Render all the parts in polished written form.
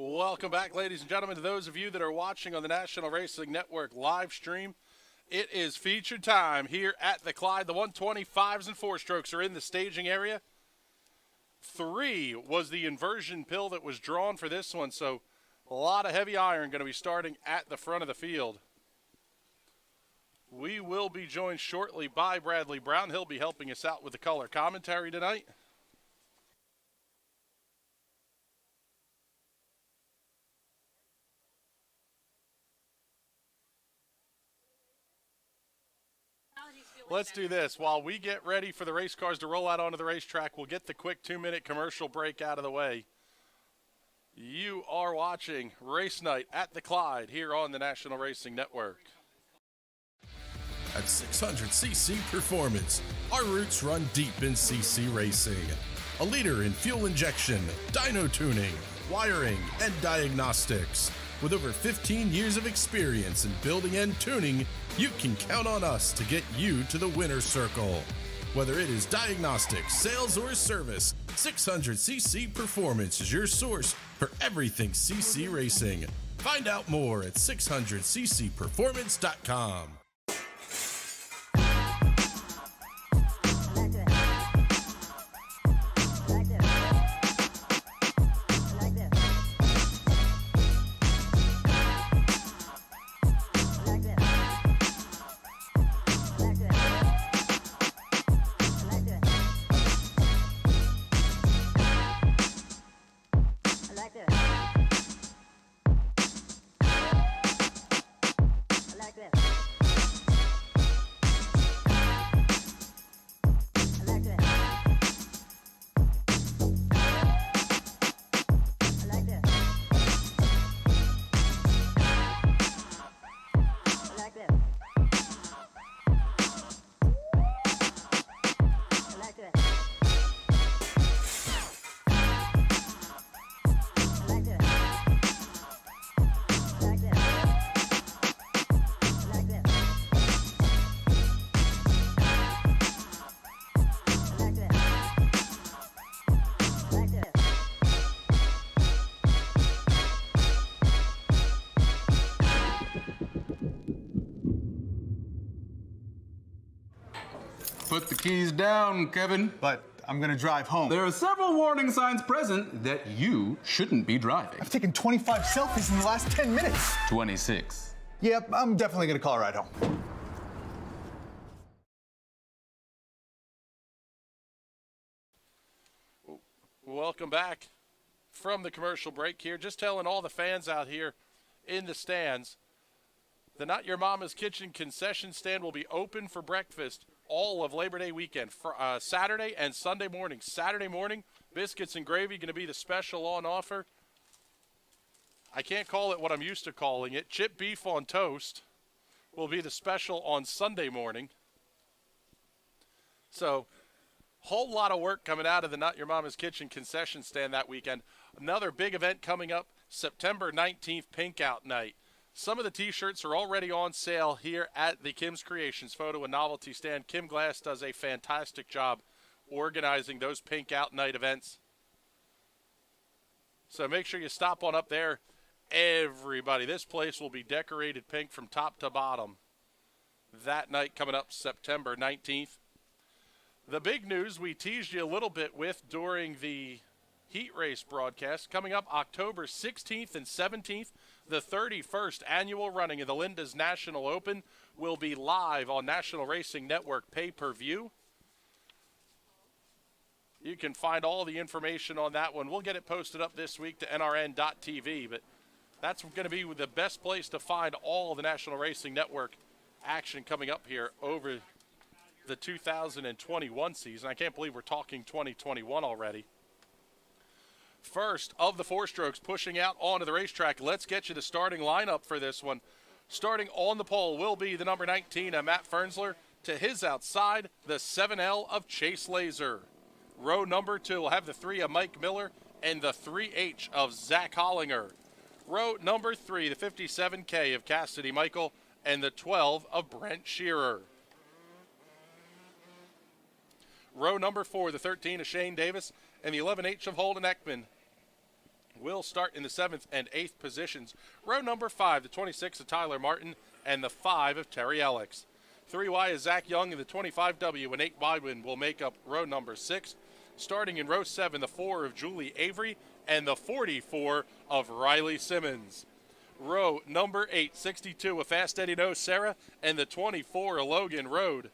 Welcome back, ladies and gentlemen, to those of you that are watching on the National Racing Network live stream. It is featured time here at the Clyde. The 125s and four-strokes are in the staging area. 3 was the inversion pill that was drawn for this one, so a lot of heavy iron going to be starting at the front of the field. We will be joined shortly by Bradley Brown. He'll be helping us out with the color commentary tonight. Let's do this. While we get ready for the race cars to roll out onto the racetrack, we'll get the quick 2-minute commercial break out of the way. You are watching Race Night at the Clyde here on the National Racing Network. At 600cc Performance, our roots run deep in CC racing. A leader in fuel injection, dyno tuning, wiring, and diagnostics. With over 15 years of experience in building and tuning, you can count on us to get you to the winner's circle. Whether it is diagnostics, sales, or service, 600cc Performance is your source for everything CC racing. Find out more at 600ccperformance.com. Put the keys down, Kevin. But I'm gonna drive home. There are several warning signs present that you shouldn't be driving. I've taken 25 selfies in the last 10 minutes. 26. Yep, I'm definitely gonna call a ride home. Welcome back from the commercial break here. Just telling all the fans out here in the stands, the Not Your Mama's Kitchen concession stand will be open for breakfast all of Labor Day weekend, for Saturday and Sunday morning. Saturday morning, biscuits and gravy going to be the special on offer. I can't call it what I'm used to calling it. Chip beef on toast will be the special on Sunday morning. So, whole lot of work coming out of the Not Your Mama's Kitchen concession stand that weekend. Another big event coming up, September 19th, Pink Out Night. Some of the T-shirts are already on sale here at the Kim's Creations Photo and Novelty Stand. Kim Glass does a fantastic job organizing those Pink Out Night events. So make sure you stop on up there. Everybody, this place will be decorated pink from top to bottom. That night coming up September 19th. The big news we teased you a little bit with during the heat race broadcast, coming up October 16th and 17th, the 31st annual running of the Linda's National Open will be live on National Racing Network pay-per-view. You can find all the information on that one. We'll get it posted up this week to nrn.tv, but that's going to be the best place to find all of the National Racing Network action coming up here over the 2021 season. I can't believe we're talking 2021 already. First of the four strokes pushing out onto the racetrack. Let's get you the starting lineup for this one. Starting on the pole will be the number 19 of Matt Fernsler. To his outside, the 7L of Chase Laser. Row number 2 will have the 3 of Mike Miller and the 3H of Zach Hollinger. Row number 3, the 57K of Cassidy Michael and the 12 of Brent Shearer. Row number 4, the 13 of Shane Davis and the 11H of Holden Ekman. will start in the 7th and 8th positions. Row number 5, the 26 of Tyler Martin, and the 5 of Terry Alex. 3Y is Zach Young, and the 25W and 8 Bywin will make up row number 6. Starting in row 7, the 4 of Julie Avery, and the 44 of Riley Simmons. Row number 8, 62 of Fast Eddie No Sarah, and the 24 of Logan Road.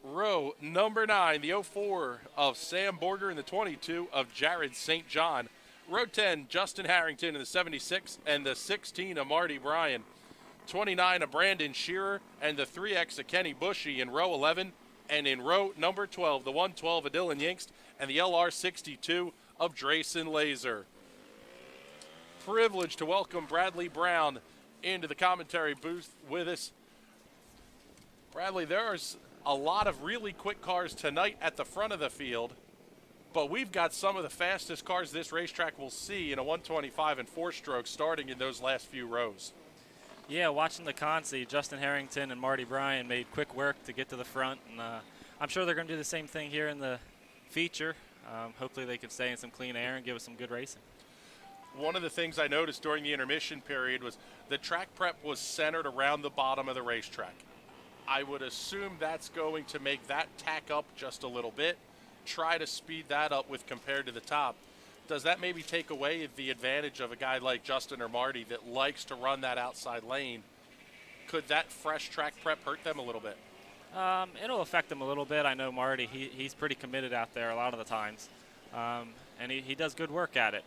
Row number 9, the 04 of Sam Borger, and the 22 of Jared St. John. Row 10, Justin Harrington, and the 76, and the 16 of Marty Bryan. 29 of Brandon Shearer, and the 3X of Kenny Bushy in row 11. And in row number 12, the 112 of Dylan Yingst, and the LR62 of Drayson Laser. Privileged to welcome Bradley Brown into the commentary booth with us. Bradley, there's a lot of really quick cars tonight at the front of the field, but we've got some of the fastest cars this racetrack will see in a 125 and 4-stroke starting in those last few rows. Yeah, watching the consi, Justin Harrington and Marty Bryan made quick work to get to the front, and I'm sure they're going to do the same thing here in the feature. Hopefully they can stay in some clean air and give us some good racing. One of the things I noticed during the intermission period was the track prep was centered around the bottom of the racetrack. I would assume that's going to make that tack up just a little bit, try to speed that up with compared to the top. Does that maybe take away the advantage of a guy like Justin or Marty that likes to run that outside lane? Could that fresh track prep hurt them a little bit? It'll affect them a little bit. I know Marty, he's pretty committed out there a lot of the times, and he does good work at it.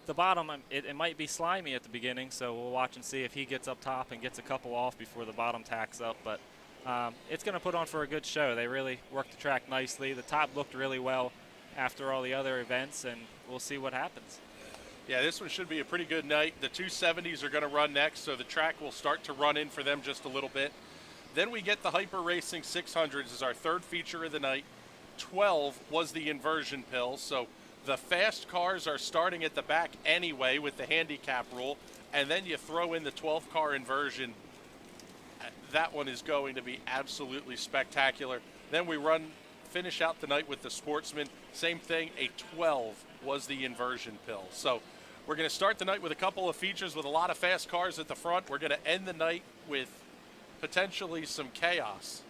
The bottom, it might be slimy at the beginning, so we'll watch and see if he gets up top and gets a couple off before the bottom tacks up. But it's going to put on for a good show. They really worked the track nicely. The top looked really well after all the other events, and we'll see what happens. Yeah, this one should be a pretty good night. The 270s are going to run next, so the track will start to run in for them just a little bit. Then we get the Hyper Racing 600s as our third feature of the night. 12 was the inversion pill, so the fast cars are starting at the back anyway with the handicap rule, and then you throw in the 12-car inversion. That one is going to be absolutely spectacular. Then we finish out the night with the Sportsman. Same thing, a 12 was the inversion pill. So we're going to start the night with a couple of features with a lot of fast cars at the front. We're going to end the night with potentially some chaos.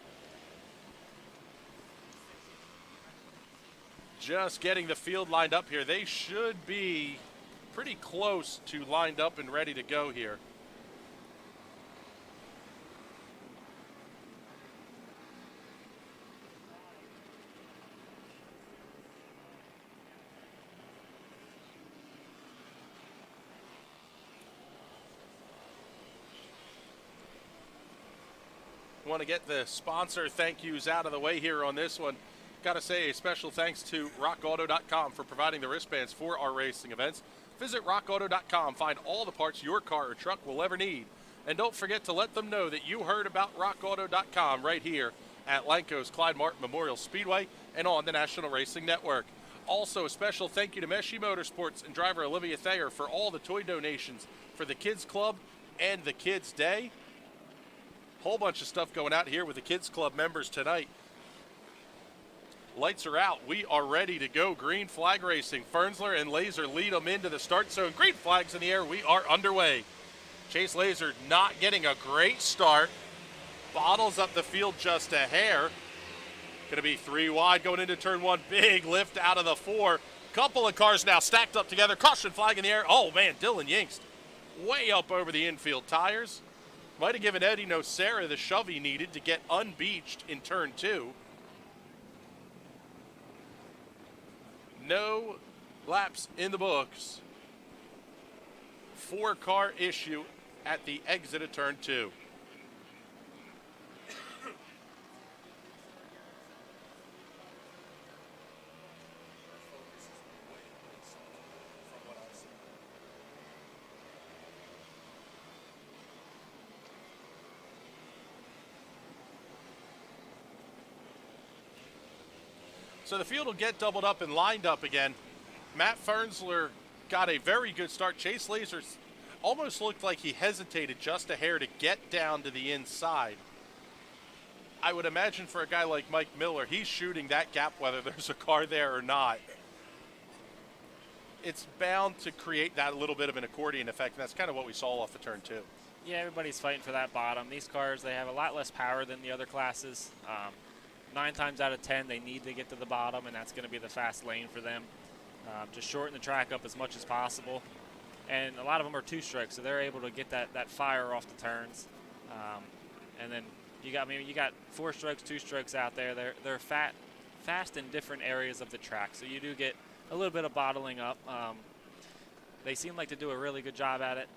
Just getting the field lined up here. They should be pretty close to lined up and ready to go here. Want to get the sponsor thank yous out of the way here on this one. Got to say a special thanks to rockauto.com for providing the wristbands for our racing events. Visit rockauto.com, find all the parts your car or truck will ever need. And don't forget to let them know that you heard about rockauto.com right here at Lanco's Clyde Martin Memorial Speedway and on the National Racing Network. Also, a special thank you to Meshi Motorsports and driver Olivia Thayer for all the toy donations for the Kids Club and the Kids Day. Whole bunch of stuff going out here with the Kids Club members tonight. Lights are out. We are ready to go. Green flag racing. Fernsler and Laser lead them into the start zone. Green flags in the air. We are underway. Chase Laser not getting a great start. Bottles up the field just a hair. Going to be 3 wide going into turn 1. Big lift out of the 4. Couple of cars now stacked up together. Caution flag in the air. Oh, man, Dylan Yingst way up over the infield tires. Might have given Eddie Nocera the shove he needed to get unbeached in turn 2. No laps in the books. 4-car issue at the exit of turn 2. So the field will get doubled up and lined up again. Matt Fernsler got a very good start. Chase Laser almost looked like he hesitated just a hair to get down to the inside. I would imagine for a guy like Mike Miller, he's shooting that gap whether there's a car there or not. it's bound to create that little bit of an accordion effect, and that's kind of what we saw off of turn 2. Yeah, everybody's fighting for that bottom. These cars, they have a lot less power than the other classes. 9 times out of 10, they need to get to the bottom, and that's going to be the fast lane for them. Just shorten the track up as much as possible. And a lot of them are two-stroke, so they're able to get that fire off the turns. And then you got 4 strokes, 2 strokes out there. They're fast in different areas of the track, so you do get a little bit of bottling up. They seem like to do a really good job at it.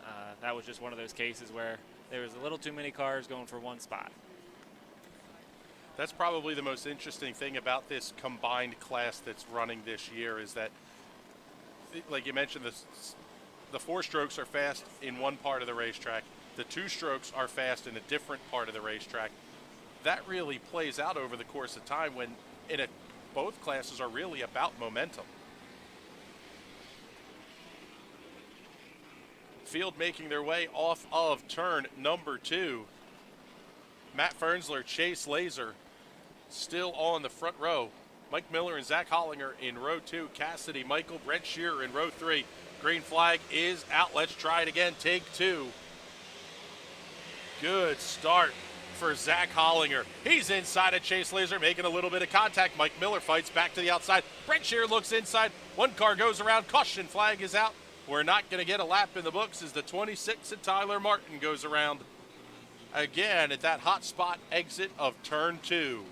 That was just one of those cases where there was a little too many cars going for one spot. That's probably the most interesting thing about this combined class that's running this year is that, like you mentioned, the 4 strokes are fast in one part of the racetrack. The 2 strokes are fast in a different part of the racetrack. That really plays out over the course of time when both classes are really about momentum. Field making their way off of turn number 2. Matt Fernsler, Chase Laser still on the front row. Mike Miller and Zach Hollinger in row 2. Cassidy, Michael, Brent Shearer in row 3. Green flag is out. Let's try it again. Take 2. Good start for Zach Hollinger. He's inside of Chase Laser, making a little bit of contact. Mike Miller fights back to the outside. Brent Shearer looks inside. One car goes around. Caution flag is out. We're not going to get a lap in the books as the 26 of Tyler Martin goes around again at that hot spot exit of turn 2.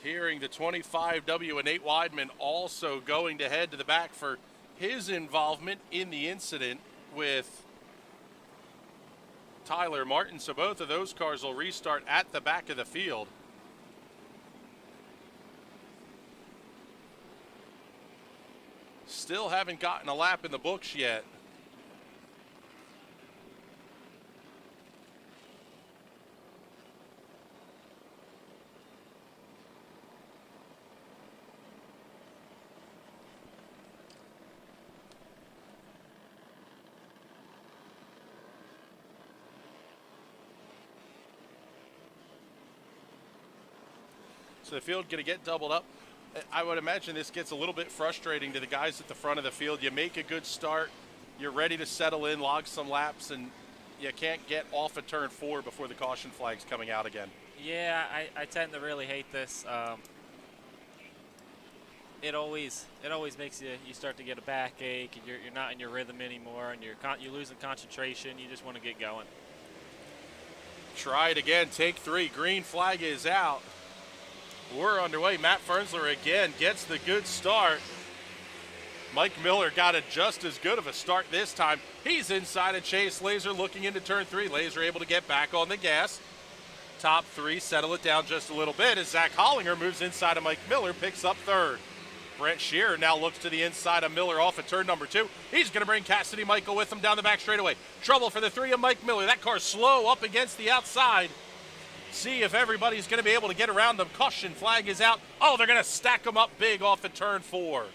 Hearing the 25W and Nate Weidman also going to head to the back for his involvement in the incident with Tyler Martin. So both of those cars will restart at the back of the field. Still haven't gotten a lap in the books yet. So the field going to get doubled up. I would imagine this gets a little bit frustrating to the guys at the front of the field. You make a good start, you're ready to settle in, log some laps, and you can't get off of turn 4 before the caution flag's coming out again. Yeah, I tend to really hate this. It always makes you start to get a backache, and you're not in your rhythm anymore, and you're losing concentration. You just want to get going. Try it again. Take 3. Green flag is out. We're underway. Matt Fernsler again gets the good start. Mike Miller got it just as good of a start this time. He's inside of Chase Laser looking into turn 3. Laser able to get back on the gas. Top 3 settle it down just a little bit as Zach Hollinger moves inside of Mike Miller, picks up 3rd. Brent Shearer now looks to the inside of Miller off of turn number 2. He's going to bring Cassidy Michael with him down the back straightaway. Trouble for the 3 of Mike Miller. That car's slow up against the outside. See if everybody's going to be able to get around them. Caution flag is out. Oh, they're going to stack them up big off of turn 4.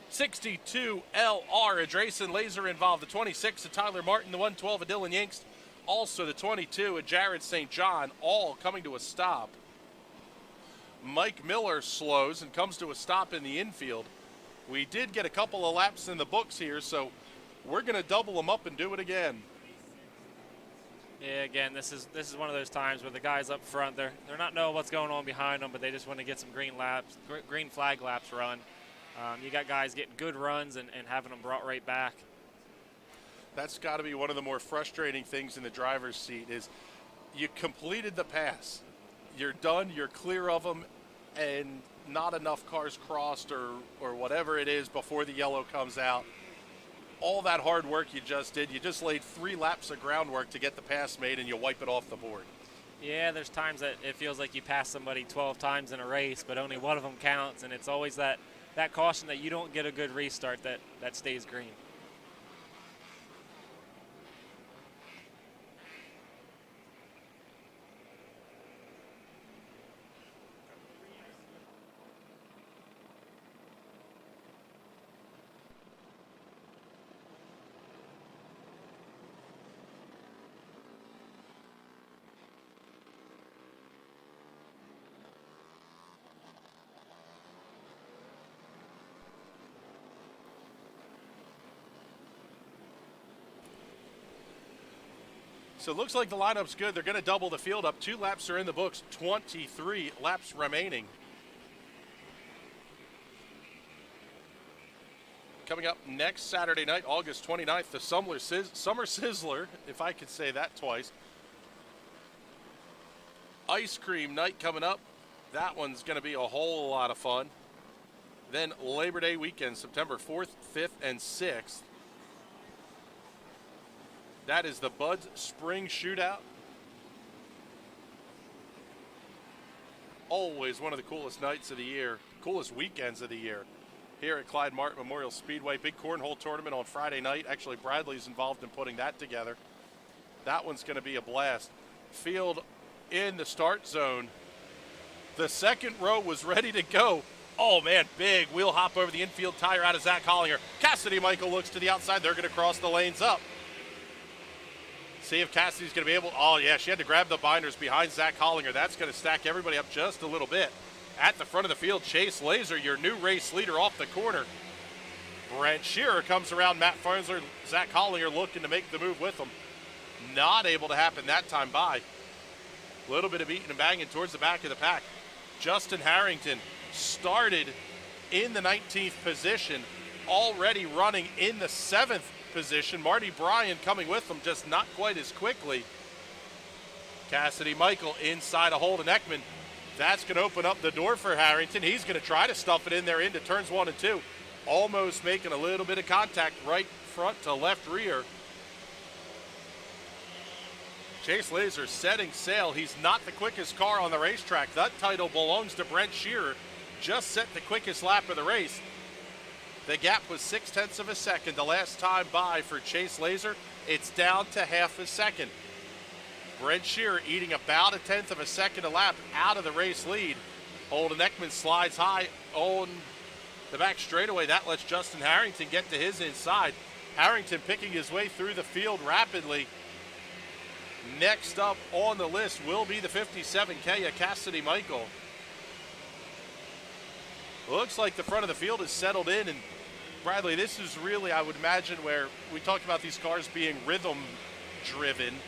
62 LR, Drayson Laser involved. The 26 of Tyler Martin, the 112 of Dylan Yingst. Also the 22 of Jared St. John, all coming to a stop. Mike Miller slows and comes to a stop in the infield. We did get a couple of laps in the books here, so we're going to double them up and do it again. Yeah, again, this is one of those times where the guys up front, they're not knowing what's going on behind them, but they just want to get some green flag laps run. You got guys getting good runs and having them brought right back. That's got to be one of the more frustrating things in the driver's seat is you completed the pass. You're done, you're clear of them, and not enough cars crossed or whatever it is before the yellow comes out. All that hard work you just did, you just laid 3 laps of groundwork to get the pass made, and you wipe it off the board. Yeah, there's times that it feels like you pass somebody 12 times in a race, but only one of them counts, and it's always that caution that you don't get a good restart that stays green. So it looks like the lineup's good. They're going to double the field up. 2 laps are in the books, 23 laps remaining. Coming up next Saturday night, August 29th, the Summer Sizzler, if I could say that twice. Ice cream night coming up. That one's going to be a whole lot of fun. Then Labor Day weekend, September 4th, 5th, and 6th. That is the Bud's Spring Shootout. Always one of the coolest nights of the year, coolest weekends of the year. Here at Clyde Martin Memorial Speedway, big cornhole tournament on Friday night. Actually, Bradley's involved in putting that together. That one's going to be a blast. Field in the start zone. The second row was ready to go. Oh, man, big wheel hop over the infield tire out of Zach Hollinger. Cassidy Michael looks to the outside. They're going to cross the lanes up. See if Cassidy's going to be able. Oh, yeah, she had to grab the binders behind Zach Hollinger. That's going to stack everybody up just a little bit. At the front of the field, Chase Laser, your new race leader off the corner. Brent Shearer comes around Matt Farnsler. Zach Hollinger looking to make the move with him. Not able to happen that time by. A little bit of beating and banging towards the back of the pack. Justin Harrington started in the 19th position, already running in the 7th position. Marty Bryan coming with them, just not quite as quickly. Cassidy Michael inside of Holden Ekman. That's going to open up the door for Harrington. He's going to try to stuff it in there into turns 1 and 2. Almost making a little bit of contact right front to left rear. Chase Laser setting sail. He's not the quickest car on the racetrack. That title belongs to Brent Shearer. Just set the quickest lap of the race. The gap was 0.6 of a second the last time by for Chase Laser. It's down to half a second. Brent Shearer eating about 1/10 of a second a lap out of the race lead. Holden Ekman slides high on the back straightaway. That lets Justin Harrington get to his inside. Harrington picking his way through the field rapidly. Next up on the list will be the 57K of Cassidy Michael. Looks like the front of the field is settled in, and Bradley, this is really, I would imagine, where we talked about these cars being rhythm driven.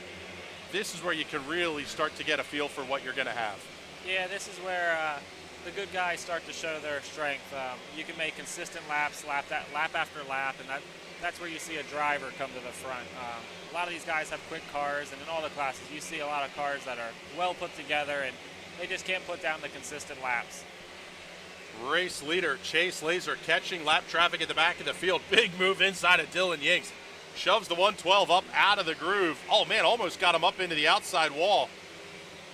This is where you can really start to get a feel for what you're going to have. Yeah, this is where the good guys start to show their strength. You can make consistent laps, lap after lap, and that's where you see a driver come to the front. A lot of these guys have quick cars, and in all the classes, you see a lot of cars that are well put together, and they just can't put down the consistent laps. Race leader Chase Laser catching lap traffic at the back of the field. Big move inside of Dylan Yinks. Shoves the 112 up out of the groove. Oh, man, almost got him up into the outside wall.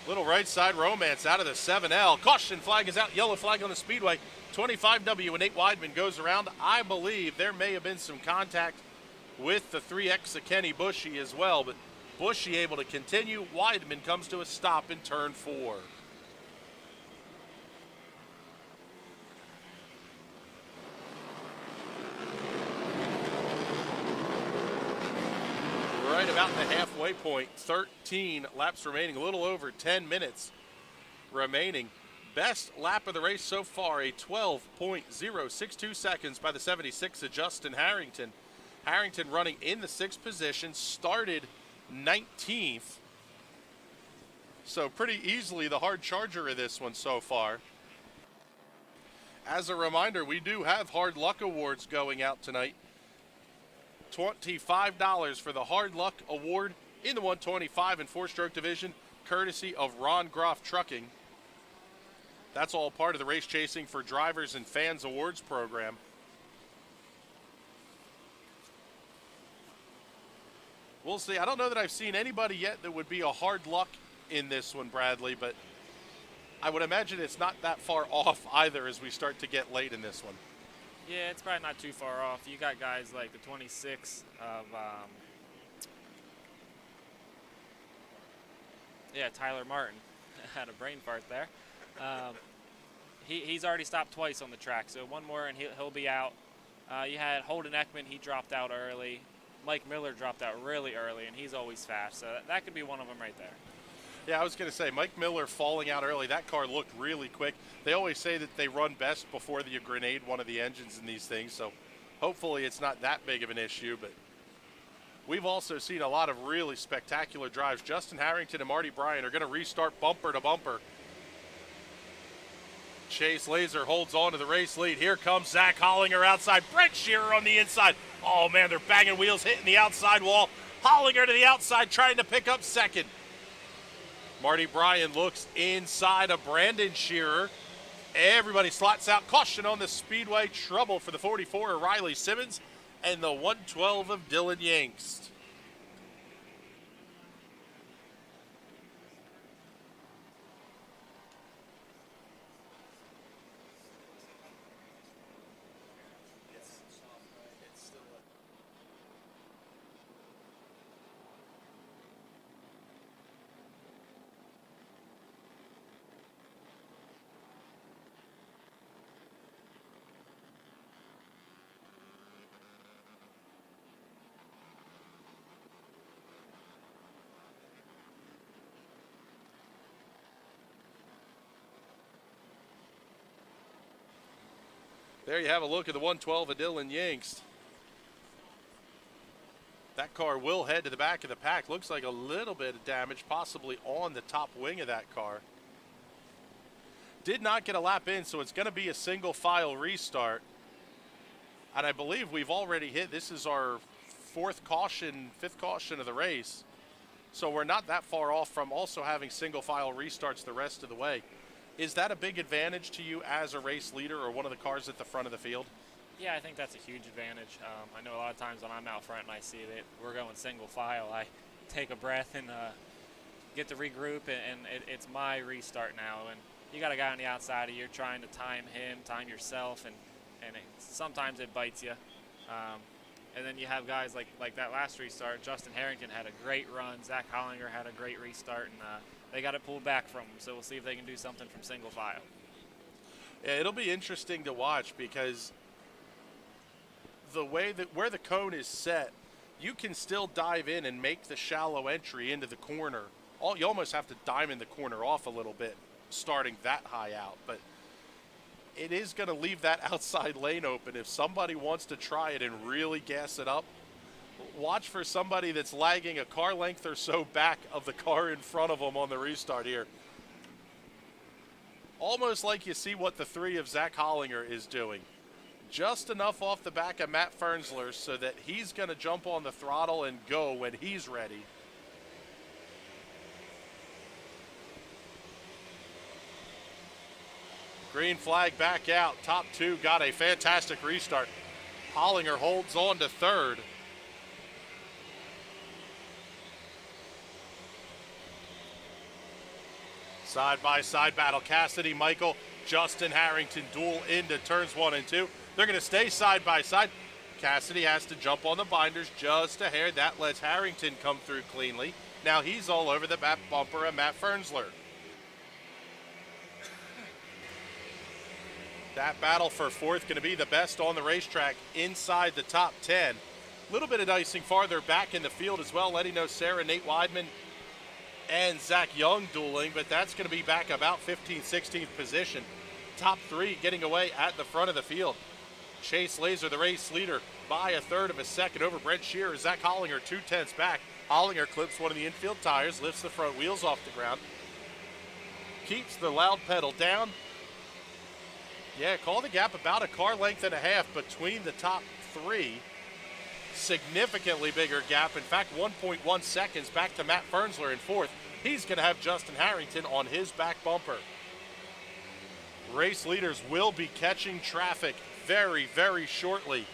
Little right side romance out of the 7L. Caution flag is out. Yellow flag on the Speedway. 25W and Nate Weidman goes around. I believe there may have been some contact with the 3X of Kenny Bushy as well, but Bushy able to continue. Weidman comes to a stop in turn 4. Right about the halfway point, 13 laps remaining, a little over 10 minutes remaining. Best lap of the race so far, a 12.062 seconds by the 76 of Justin Harrington. Harrington running in the 6th position, started 19th. So pretty easily the hard charger of this one so far. As a reminder, we do have hard luck awards going out tonight. $25 for the Hard Luck Award in the 125 and 4-stroke division, courtesy of Ron Groff Trucking. That's all part of the Race Chasing for Drivers and Fans Awards program. We'll see. I don't know that I've seen anybody yet that would be a hard luck in this one, Bradley, but I would imagine it's not that far off either as we start to get late in this one. Yeah, it's probably not too far off. You got guys like the 26 of, Tyler Martin. Had a brain fart there. He's already stopped twice on the track, so one more and he'll be out. You had Holden Ekman, he dropped out early. Mike Miller dropped out really early, and he's always fast, so that could be one of them right there. Yeah, I was going to say, Mike Miller falling out early, that car looked really quick. They always say that they run best before you grenade one of the engines in these things, so hopefully it's not that big of an issue, but we've also seen a lot of really spectacular drives. Justin Harrington and Marty Bryan are going to restart bumper to bumper. Chase Laser holds on to the race lead. Here comes Zach Hollinger outside. Brett Shearer on the inside. Oh, man, they're banging wheels, hitting the outside wall. Hollinger to the outside, trying to pick up second. Marty Bryan looks inside of Brandon Shearer. Everybody slots out. Caution on the Speedway. Trouble for the 44 of Riley Simmons and the 112 of Dylan Yangst. There you have a look at the 112 of Dylan Yangst. That car will head to the back of the pack. Looks like a little bit of damage, possibly on the top wing of that car. Did not get a lap in, so it's going to be a single file restart. And I believe we've already hit, this is our fifth caution of the race. So we're not that far off from also having single file restarts the rest of the way. Is that a big advantage to you as a race leader or one of the cars at the front of the field? Yeah, I think that's a huge advantage. I know a lot of times when I'm out front and I see that we're going single file, I take a breath and get to regroup, and it's my restart now. And you got a guy on the outside of you, you're trying to time him, time yourself, and sometimes it bites you. And then you have guys like that last restart. Justin Harrington had a great run. Zach Hollinger had a great restart, and they got it pulled back from them. So we'll see if they can do something from single file. Yeah, it'll be interesting to watch because the way that where the cone is set, you can still dive in and make the shallow entry into the corner. You almost have to diamond the corner off a little bit, starting that high out. But it is going to leave that outside lane open. If somebody wants to try it and really gas it up, watch for somebody that's lagging a car length or so back of the car in front of them on the restart here. Almost like you see what the 3 of Zach Hollinger is doing. Just enough off the back of Matt Fernsler so that he's going to jump on the throttle and go when he's ready. Green flag back out. Top 2 got a fantastic restart. Hollinger holds on to 3rd. Side-by-side battle. Cassidy, Michael, Justin Harrington duel into turns 1 and 2. They're going to stay side-by-side. Cassidy has to jump on the binders just a hair. That lets Harrington come through cleanly. Now he's all over the back bumper of Matt Fernsler. That battle for 4th going to be the best on the racetrack inside the top 10. A little bit of dicing farther back in the field as well. Letting know Sarah, Nate Weidman, and Zach Young dueling, but that's going to be back about 15th, 16th position. Top 3 getting away at the front of the field. Chase Laser, the race leader, by 1/3 of a second over Brent Shearer. Zach Hollinger 2/10 back. Hollinger clips one of the infield tires, lifts the front wheels off the ground, keeps the loud pedal down. Yeah, call the gap about a car length and a half between the top 3. significantly bigger gap. In fact, 1.1 seconds back to Matt Fernsler in fourth. He's going to have Justin Harrington on his back bumper. Race leaders will be catching traffic very, very shortly.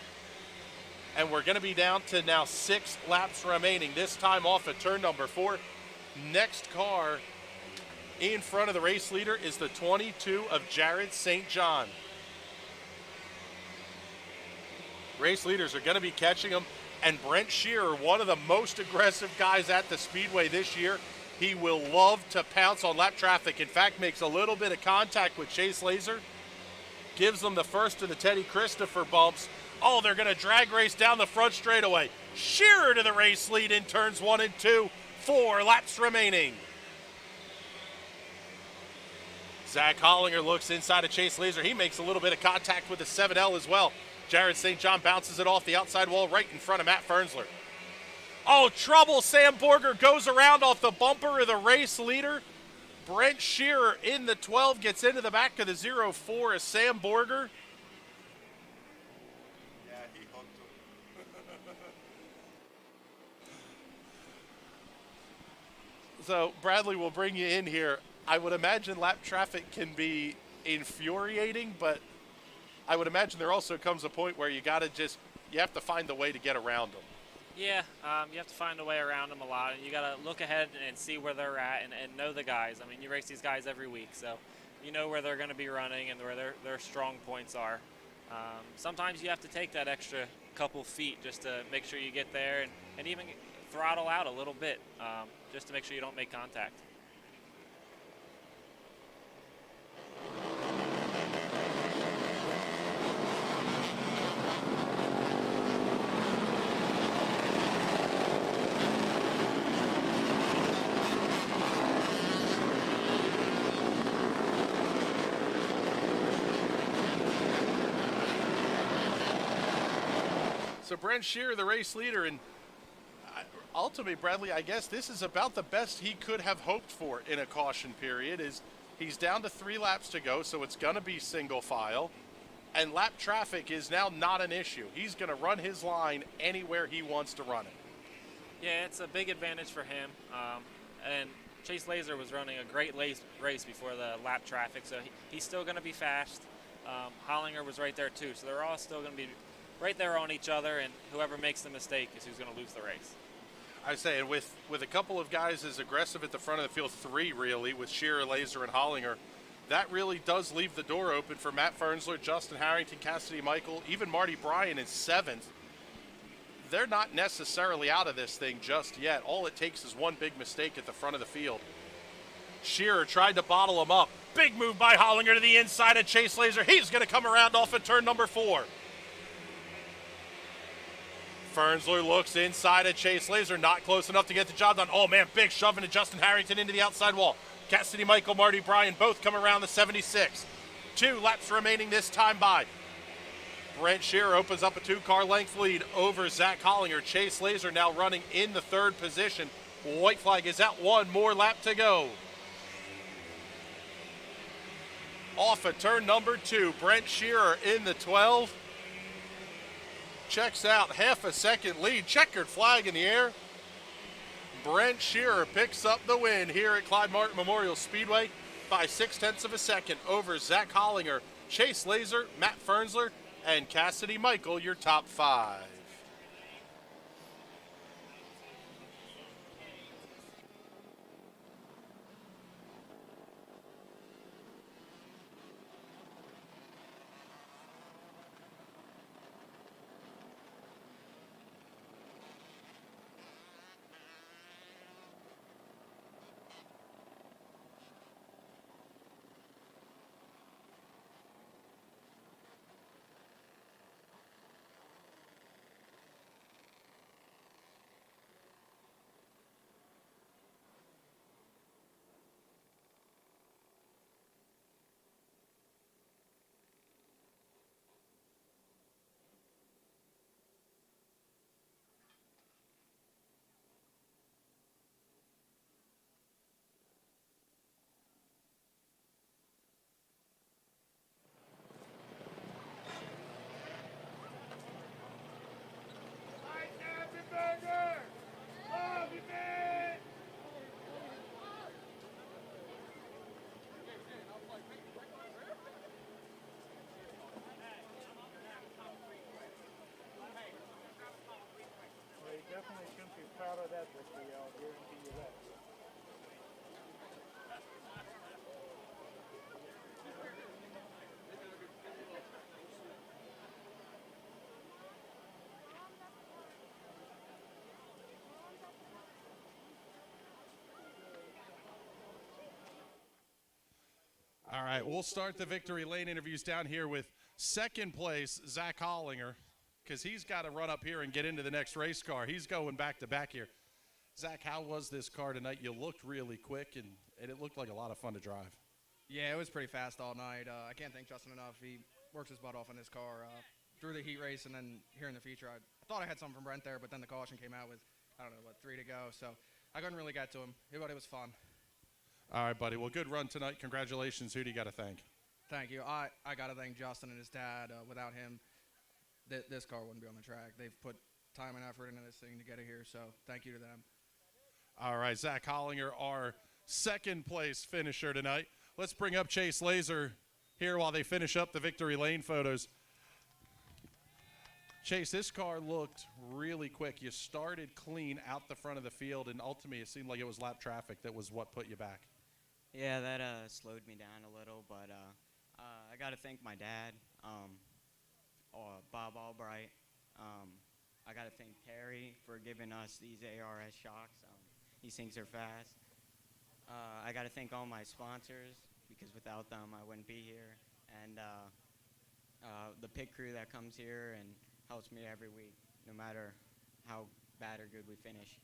And we're going to be down to now 6 laps remaining, this time off at turn number 4. Next car in front of the race leader is the 22 of Jared St. John. Race leaders are going to be catching him. And Brent Shearer, one of the most aggressive guys at the Speedway this year, he will love to pounce on lap traffic. In fact, makes a little bit of contact with Chase Laser. Gives them the first of the Teddy Christopher bumps. Oh, they're going to drag race down the front straightaway. Shearer to the race lead in turns 1 and 2. 4 laps remaining. Zach Hollinger looks inside of Chase Laser. He makes a little bit of contact with the 7L as well. Jared St. John bounces it off the outside wall right in front of Matt Fernsler. Oh, trouble. Sam Borger goes around off the bumper of the race leader. Brent Shearer in the 12 gets into the back of the 04 of Sam Borger. Yeah, he hooked him. So Bradley will bring you in here. I would imagine lap traffic can be infuriating, but I would imagine there also comes a point where you have to find a way to get around them. Yeah, you have to find a way around them a lot, and you got to look ahead and see where they're at and know the guys. I mean, you race these guys every week, so you know where they're going to be running and where their strong points are. Sometimes you have to take that extra couple feet just to make sure you get there and even throttle out a little bit just to make sure you don't make contact. So Brent Shearer, the race leader, and ultimately, Bradley, I guess this is about the best he could have hoped for in a caution period. Is he's down to 3 laps to go, so it's going to be single file, and lap traffic is now not an issue. He's going to run his line anywhere he wants to run it. Yeah, it's a big advantage for him. And Chase Laser was running a great race before the lap traffic, so he's still going to be fast. Hollinger was right there too, so they're all still going to be right there on each other, and whoever makes the mistake is who's going to lose the race. I say, and with a couple of guys as aggressive at the front of the field, 3 really, with Shearer, Laser, and Hollinger, that really does leave the door open for Matt Fernsler, Justin Harrington, Cassidy Michael, even Marty Bryan in 7th. They're not necessarily out of this thing just yet. All it takes is one big mistake at the front of the field. Shearer tried to bottle him up. Big move by Hollinger to the inside of Chase Laser. He's going to come around off at turn number 4. Fernsler looks inside at Chase Laser, not close enough to get the job done. Oh man, big shove into Justin Harrington into the outside wall. Cassidy Michael, Marty Bryan both come around the 76. 2 laps remaining this time by. Brent Shearer opens up a 2-car length lead over Zach Hollinger. Chase Laser now running in the 3rd position. White flag is out, 1 more lap to go. Off at turn number 2, Brent Shearer in the 12. Checks out, half a second lead, checkered flag in the air. Brent Shearer picks up the win here at Clyde Martin Memorial Speedway by 0.6 of a second over Zach Hollinger, Chase Laser, Matt Fernsler, and Cassidy Michael, your top 5. All right, we'll start the victory lane interviews down here with second place, Zach Hollinger, because he's got to run up here and get into the next race car. He's going back to back here. Zach, how was this car tonight? You looked really quick, and it looked like a lot of fun to drive. Yeah, it was pretty fast all night. I can't thank Justin enough. He works his butt off in this car through the heat race, and then here in the feature. I thought I had something from Brent there, but then the caution came out with, I don't know, 3 to go. So I couldn't really get to him, but it was fun. All right, buddy. Well, good run tonight. Congratulations. Who do you got to thank? Thank you. I got to thank Justin and his dad. Without him, this car wouldn't be on the track. They've put time and effort into this thing to get it here, so thank you to them. All right, Zach Hollinger, our second place finisher tonight. Let's bring up Chase Laser here while they finish up the victory lane photos. Chase, this car looked really quick. You started clean out the front of the field, and ultimately it seemed like it was lap traffic that was what put you back. Yeah, that slowed me down a little, but I got to thank my dad, Bob Albright. I got to thank Terry for giving us these ARS shocks. These things are fast. I got to thank all my sponsors, because without them I wouldn't be here, and the pit crew that comes here and helps me every week, no matter how bad or good we finish.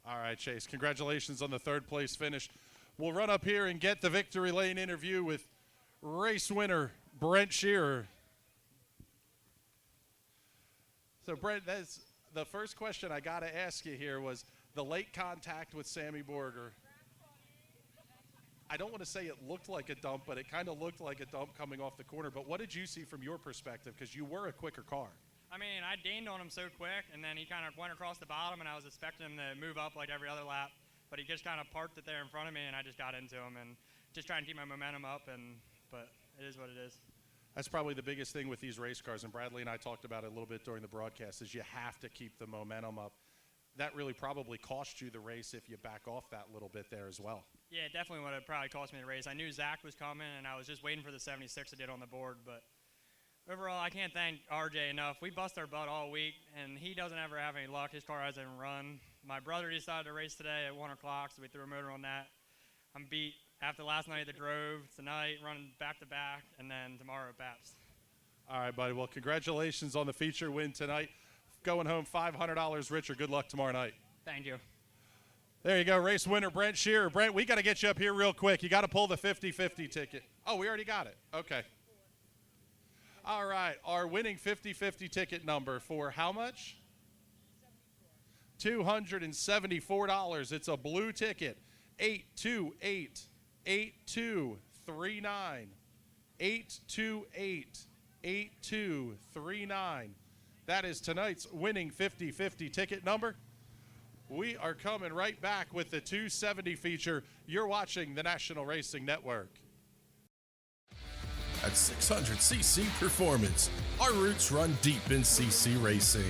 All right, Chase, congratulations on the third place finish. We'll run up here and get the victory lane interview with race winner Brent Shearer. So, Brent, that's the first question I got to ask you here was the late contact with Sammy Borger. I don't want to say it looked like a dump, but it kind of looked like a dump coming off the corner. But what did you see from your perspective? Because you were a quicker car. I mean, I gained on him so quick, and then he kind of went across the bottom, and I was expecting him to move up like every other lap. But he just kind of parked it there in front of me, and I just got into him and just trying to keep my momentum up. But it is what it is. That's probably the biggest thing with these race cars, and Bradley and I talked about it a little bit during the broadcast, is you have to keep the momentum up. That really probably cost you the race if you back off that little bit there as well. Yeah, definitely would have probably cost me the race. I knew Zach was coming, and I was just waiting for the 76 to get on the board. But overall, I can't thank RJ enough. We bust our butt all week, and he doesn't ever have any luck. His car hasn't run. My brother decided to race today at 1 o'clock, so we threw a motor on that. I'm beat after last night at the Grove, tonight running back-to-back, and then tomorrow at Baps. All right, buddy. Well, congratulations on the feature win tonight. Going home $500 richer. Good luck tomorrow night. Thank you. There you go, race winner Brent Shearer. Brent, we got to get you up here real quick. You got to pull the 50-50 ticket. Oh, we already got it. Okay. All right, our winning 50-50 ticket number for how much? $274. It's a blue ticket. 828-8239. 828-8239. That is tonight's winning 50-50 ticket number. We are coming right back with the 270 feature. You're watching the National Racing Network. At 600cc Performance, our roots run deep in CC racing.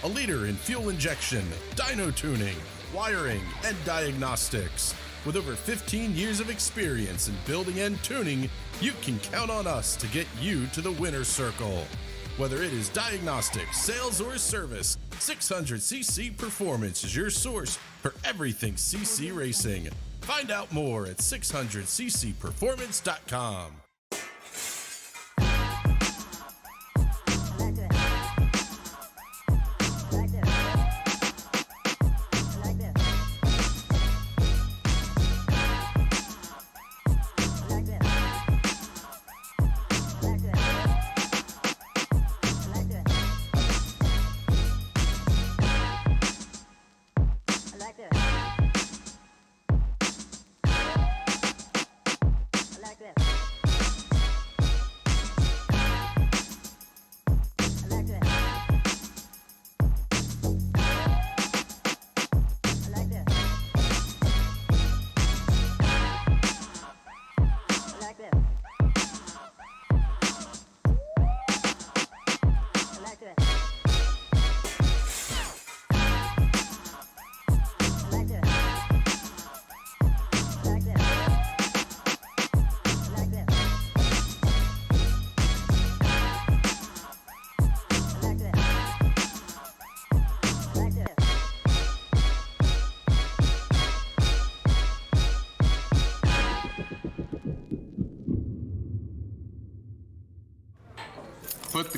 A leader in fuel injection, dyno tuning, wiring, and diagnostics. With over 15 years of experience in building and tuning, you can count on us to get you to the winner's circle. Whether it is diagnostics, sales, or service, 600cc Performance is your source for everything CC racing. Find out more at 600ccperformance.com. Like this.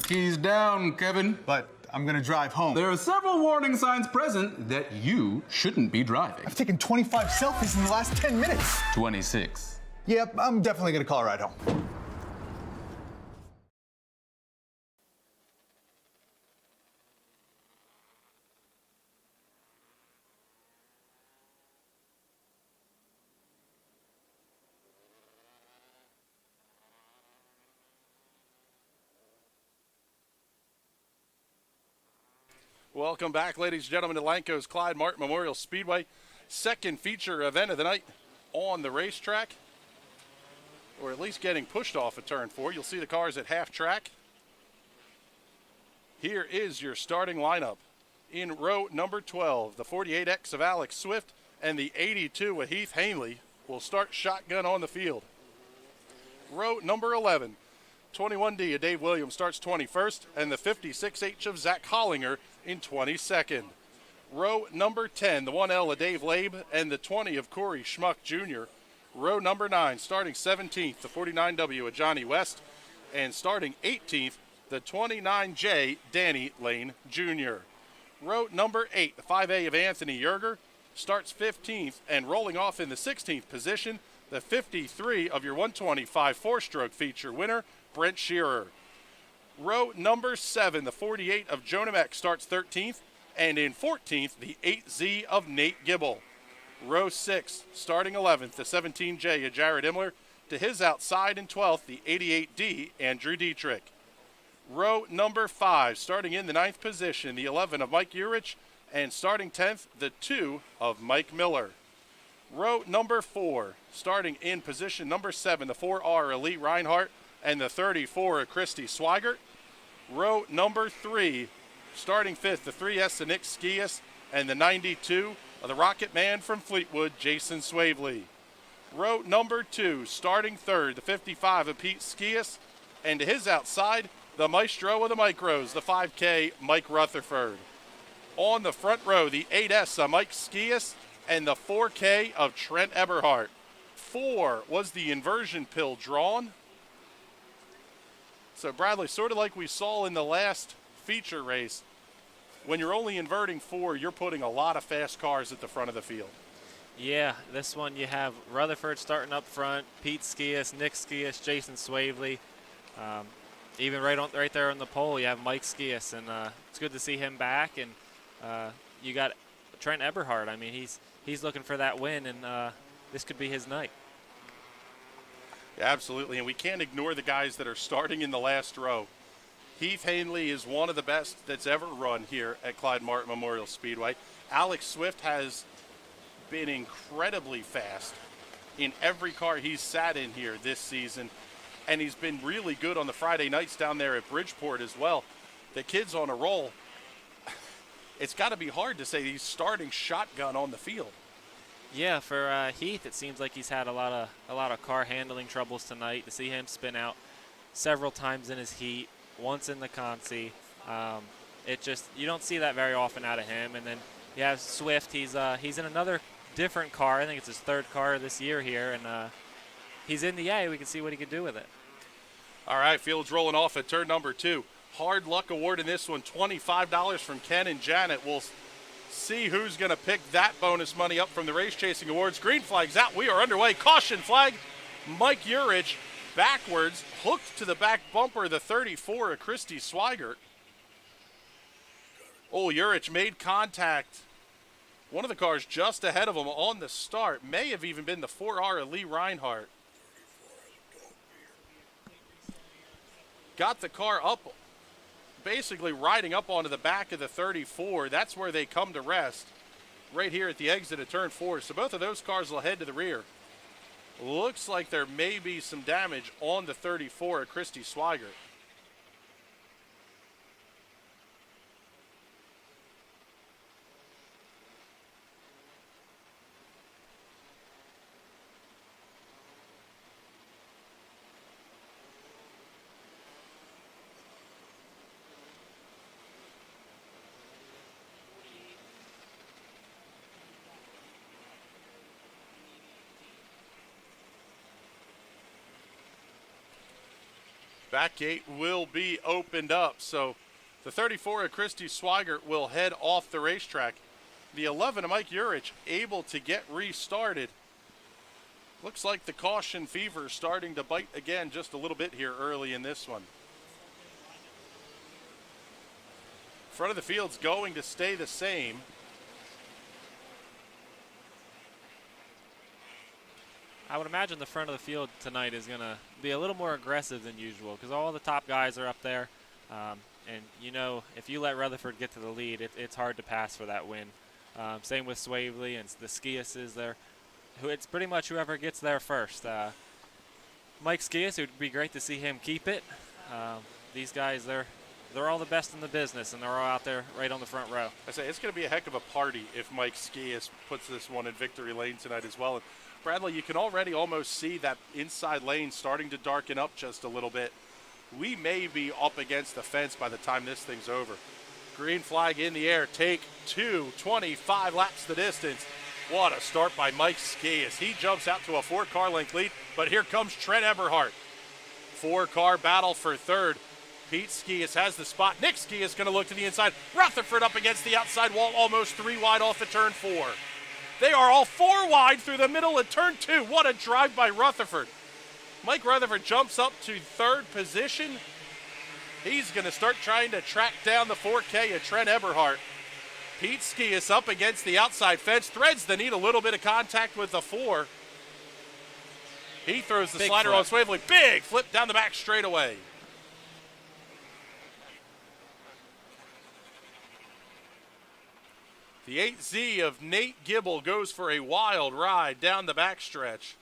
keys down, Kevin. But I'm gonna drive home. There are several warning signs present that you shouldn't be driving. I've taken 25 selfies in the last 10 minutes. 26. Yep, I'm definitely gonna call a ride home. Welcome back, ladies and gentlemen, to Lanco's Clyde Martin Memorial Speedway. Second feature event of the night on the racetrack, or at least getting pushed off at turn 4. You'll see the cars at half track. Here is your starting lineup. In row number 12, the 48X of Alex Swift and the 82 of Heath Hanley will start shotgun on the field. Row number 11, 21D of Dave Williams starts 21st, and the 56H of Zach Hollinger in 22nd. Row number 10, the 1L of Dave Labe and the 20 of Corey Schmuck Jr. Row number 9, starting 17th, the 49W of Johnny West, and starting 18th, the 29J Danny Lane Jr. Row number 8, the 5A of Anthony Yerger, starts 15th, and rolling off in the 16th position, the 53 of your 125 four-stroke feature winner, Brent Shearer. Row number 7, the 48 of Jonah Meck starts 13th, and in 14th, the 8Z of Nate Gibble. Row 6, starting 11th, the 17J of Jared Imler, to his outside in 12th, the 88D, Andrew Dietrich. Row number 5, starting in the 9th position, the 11 of Mike Urich, and starting 10th, the 2 of Mike Miller. Row number 4, starting in position number 7, the 4R of Lee Reinhardt, and the 34 of Christy Swigert. Row number 3, starting 5th, the 3S of Nick Skias, and the 92 of the Rocket Man from Fleetwood, Jason Swavely. Row number 2, starting 3rd, the 55 of Pete Skias, and to his outside, the maestro of the micros, the 5K, Mike Rutherford. On the front row, the 8S of Mike Skias and the 4K of Trent Eberhardt. 4 was the inversion pill drawn. So Bradley, sort of like we saw in the last feature race, when you're only inverting 4, you're putting a lot of fast cars at the front of the field. Yeah, this one you have Rutherford starting up front, Pete Skias, Nick Skias, Jason Swavely. Even right there on the pole, you have Mike Skias, and it's good to see him back. And you got Trent Eberhardt. I mean, he's looking for that win, and this could be his night. Yeah, absolutely, and we can't ignore the guys that are starting in the last row. Heath Hanley is one of the best that's ever run here at Clyde Martin Memorial Speedway. Alex Swift has been incredibly fast in every car he's sat in here this season, and he's been really good on the Friday nights down there at Bridgeport as well. The kid's on a roll. It's got to be hard to say he's starting shotgun on the field. Yeah, for Heath, it seems like he's had a lot of car handling troubles tonight. To see him spin out several times in his heat, once in the consi, you don't see that very often out of him. And then you have Swift. He's in another different car. I think it's his 3rd car this year here, and he's in the A. We can see what he can do with it. All right, field's rolling off at turn number 2. Hard luck award in this one, $25 from Ken and Janet. We'll see who's going to pick that bonus money up from the Race Chasing Awards. Green flag's out. We are underway. Caution flag. Mike Urich backwards, hooked to the back bumper, the 34 of Christy Swigert. Oh, Urich made contact. One of the cars just ahead of him on the start. May have even been the 4R of Lee Reinhardt. Got the car up, basically riding up onto the back of the 34. That's where they come to rest, right here at the exit of turn 4. So both of those cars will head to the rear. Looks like there may be some damage on the 34 of Christy Swigert. Back gate will be opened up. So the 34 of Christy Swigert will head off the racetrack. The 11 of Mike Urich able to get restarted. Looks like the caution fever is starting to bite again just a little bit here early in this one. Front of the field's going to stay the same. I would imagine the front of the field tonight is going to be a little more aggressive than usual because all the top guys are up there. And, you know, if you let Rutherford get to the lead, it's hard to pass for that win. Same with Swavely and the Skias there. It's pretty much whoever gets there first. Mike Skias, it would be great to see him keep it. These guys, they're all the best in the business, and they're all out there right on the front row. I say it's going to be a heck of a party if Mike Skias puts this one in victory lane tonight as well. And Bradley, you can already almost see that inside lane starting to darken up just a little bit. We may be up against the fence by the time this thing's over. Green flag in the air. Take 2, 25 laps the distance. What a start by Mike Skias. He jumps out to a 4-car length lead, but here comes Trent Eberhardt. 4-car battle for third. Pete Skias has the spot. Nick Skias going to look to the inside. Rutherford up against the outside wall, almost 3 wide off of turn 4. They are all 4 wide through the middle of turn 2. What a drive by Rutherford. Mike Rutherford jumps up to third position. He's going to start trying to track down the 4K of Trent Eberhardt. Pete Skias up against the outside fence, threads the need a little bit of contact with the 4. He throws the slider flip on Swavely. Big flip down the back straightaway. The 8Z of Nate Gibble goes for a wild ride down the backstretch.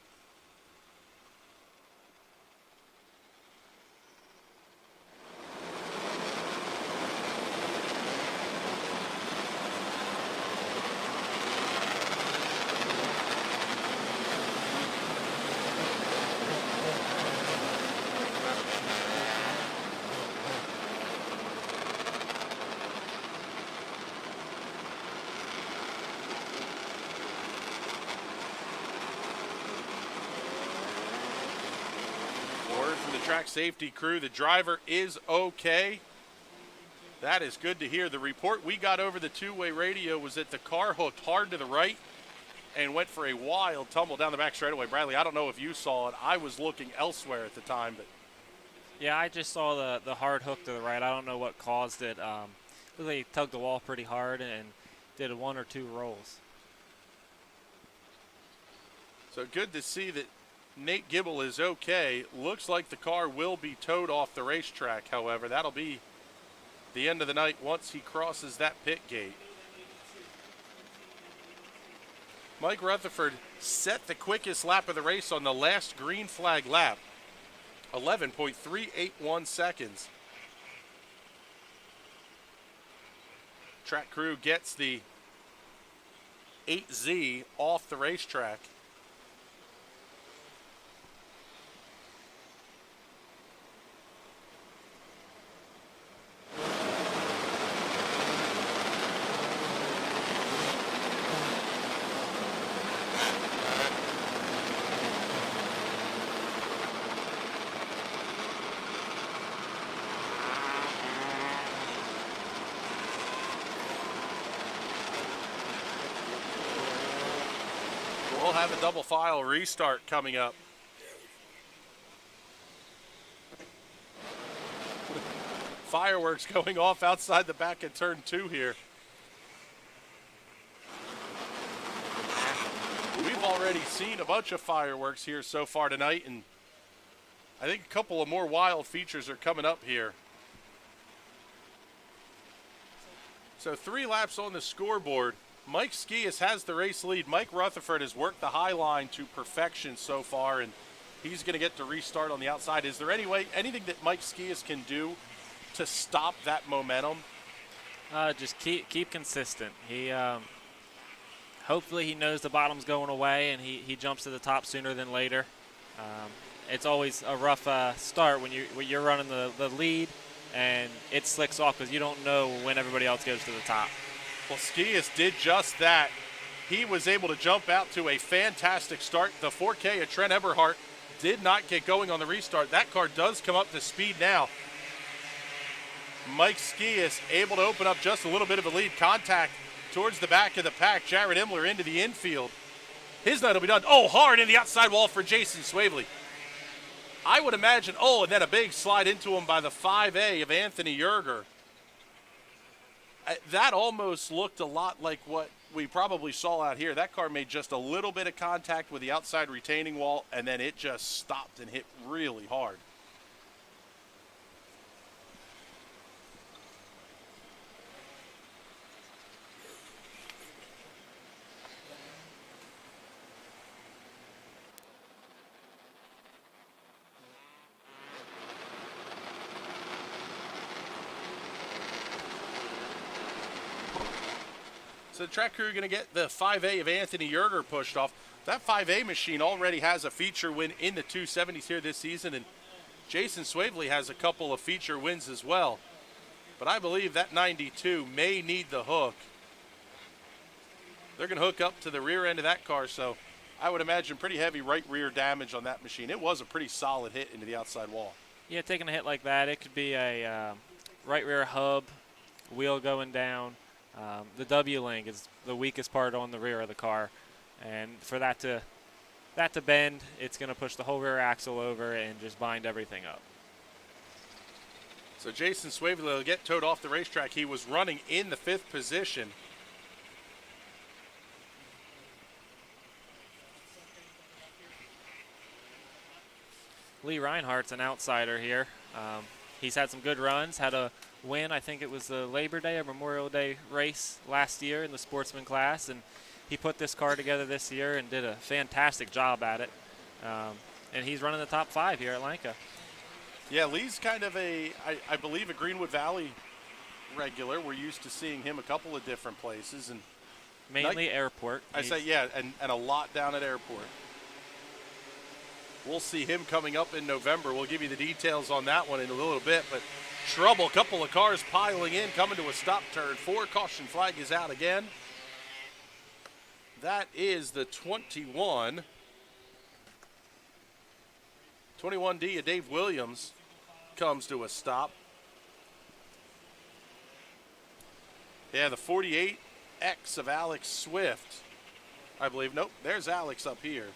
Track safety crew, the driver is okay. That is good to hear. The report we got over the two-way radio was that the car hooked hard to the right and went for a wild tumble down the back straightaway. Bradley, I don't know if you saw it. I was looking elsewhere at the time, but yeah, I just saw the hard hook to the right. I don't know what caused it. They tugged the wall pretty hard and did 1 or 2 rolls. So good to see that Nate Gibble is okay. Looks like the car will be towed off the racetrack, however. That'll be the end of the night once he crosses that pit gate. Mike Rutherford set the quickest lap of the race on the last green flag lap. 11.381 seconds. Track crew gets the 8Z off the racetrack. We'll have a double file restart coming up. Fireworks going off outside the back of turn 2 here. We've already seen a bunch of fireworks here so far tonight, and I think a couple of more wild features are coming up here. So 3 laps on the scoreboard. Mike Skias has the race lead. Mike Rutherford has worked the high line to perfection so far, and he's going to get to restart on the outside. Is there anything that Mike Skias can do to stop that momentum? Just keep consistent. He hopefully he knows the bottom's going away, and he jumps to the top sooner than later. It's always a rough start when you're running the lead, and it slicks off because you don't know when everybody else goes to the top. Well, Skias did just that. He was able to jump out to a fantastic start. The 4K of Trent Eberhardt did not get going on the restart. That car does come up to speed now. Mike Skias able to open up just a little bit of a lead. Contact towards the back of the pack. Jared Imler into the infield. His night will be done. Oh, hard in the outside wall for Jason Swavely. I would imagine, and then a big slide into him by the 5A of Anthony Yerger. That almost looked a lot like what we probably saw out here. That car made just a little bit of contact with the outside retaining wall, and then it just stopped and hit really hard. So the track crew are going to get the 5A of Anthony Yerger pushed off. That 5A machine already has a feature win in the 270s here this season, and Jason Swavely has a couple of feature wins as well. But I believe that 92 may need the hook. They're going to hook up to the rear end of that car, so I would imagine pretty heavy right rear damage on that machine. It was a pretty solid hit into the outside wall. Yeah, taking a hit like that, it could be a right rear hub, wheel going down. The W-link is the weakest part on the rear of the car, and for that to bend, it's going to push the whole rear axle over and just bind everything up. So Jason Swavely will get towed off the racetrack. He was running in the 5th position. Lee Reinhardt's an outsider here. He's had some good runs, had a win. I think it was the Labor Day or Memorial Day race last year in the sportsman class, and he put this car together this year and did a fantastic job at it. And he's running the top 5 here at Lanka. Yeah, Lee's kind of I believe a Greenwood Valley regular. We're used to seeing him a couple of different places, and mainly airport. And a lot down at airport. We'll see him coming up in November. We'll give you the details on that one in a little bit, but trouble, couple of cars piling in, coming to a stop turn 4. Caution flag is out again. That is the 21D of Dave Williams comes to a stop. Yeah, the 48X of Alex Swift, I believe. Nope, there's Alex up here.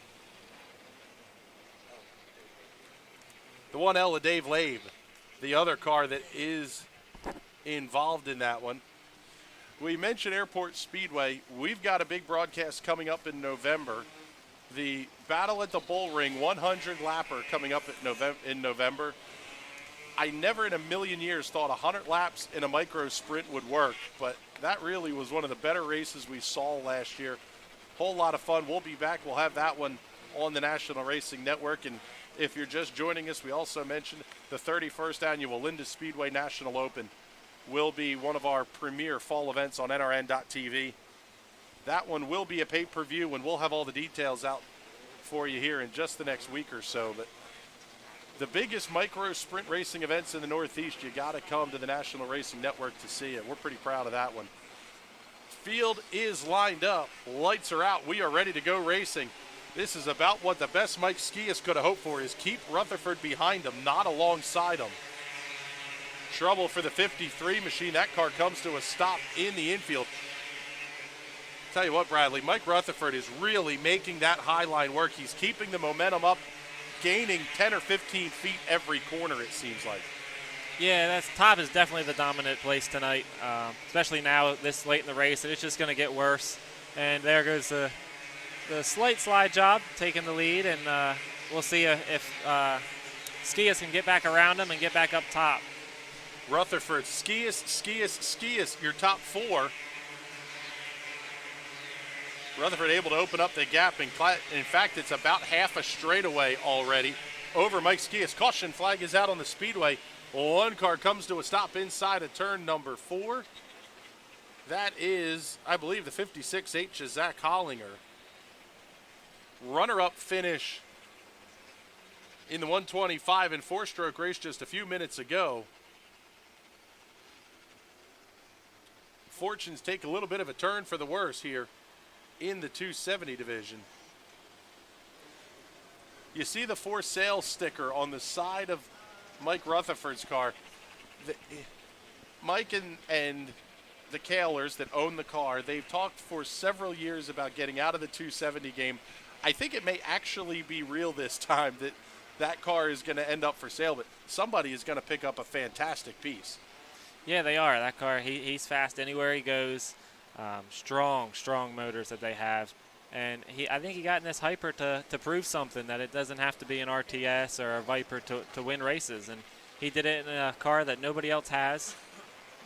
The 1L of Dave Labe, the other car that is involved in that one. We mentioned Airport Speedway. We've got a big broadcast coming up in November. The Battle at the Bull Ring 100 lapper coming up in November. I never in a million years thought 100 laps in a micro sprint would work, but that really was one of the better races we saw last year. Whole lot of fun. We'll be back. We'll have that one on the National Racing Network. And if you're just joining us, we also mentioned the 31st annual Linda Speedway National Open will be one of our premier fall events on NRN.TV. That one will be a pay-per-view, and we'll have all the details out for you here in just the next week or so. But the biggest micro sprint racing events in the Northeast, you got to come to the National Racing Network to see it. We're pretty proud of that one. Field is lined up. Lights are out. We are ready to go racing. This is about what the best Mike Skias could have hoped for, is keep Rutherford behind him, not alongside him. Trouble for the 53 machine. That car comes to a stop in the infield. Tell you what, Bradley, Mike Rutherford is really making that high line work. He's keeping the momentum up, gaining 10 or 15 feet every corner, it seems like. Yeah, that's top is definitely the dominant place tonight, especially now this late in the race, and it's just going to get worse. And there goes the slight slide job, taking the lead, and we'll see if Skias can get back around him and get back up top. Rutherford, Skias, your top 4. Rutherford able to open up the gap, and in fact, it's about half a straightaway already over Mike Skias. Caution flag is out on the speedway. One car comes to a stop inside of turn number 4. That is, I believe, the 56H of Zach Hollinger. Runner-up finish in the 125 and 4-stroke race just a few minutes ago. Fortunes take a little bit of a turn for the worse here in the 270 division. You see the for sale sticker on the side of Mike Rutherford's car. Mike and the Kahlers that own the car, they've talked for several years about getting out of the 270 game. I think it may actually be real this time that car is going to end up for sale, but somebody is going to pick up a fantastic piece. Yeah, they are. That car, he's fast anywhere he goes. Strong motors that they have. And I think he got in this Hyper to prove something, that it doesn't have to be an RTS or a Viper to win races. And he did it in a car that nobody else has.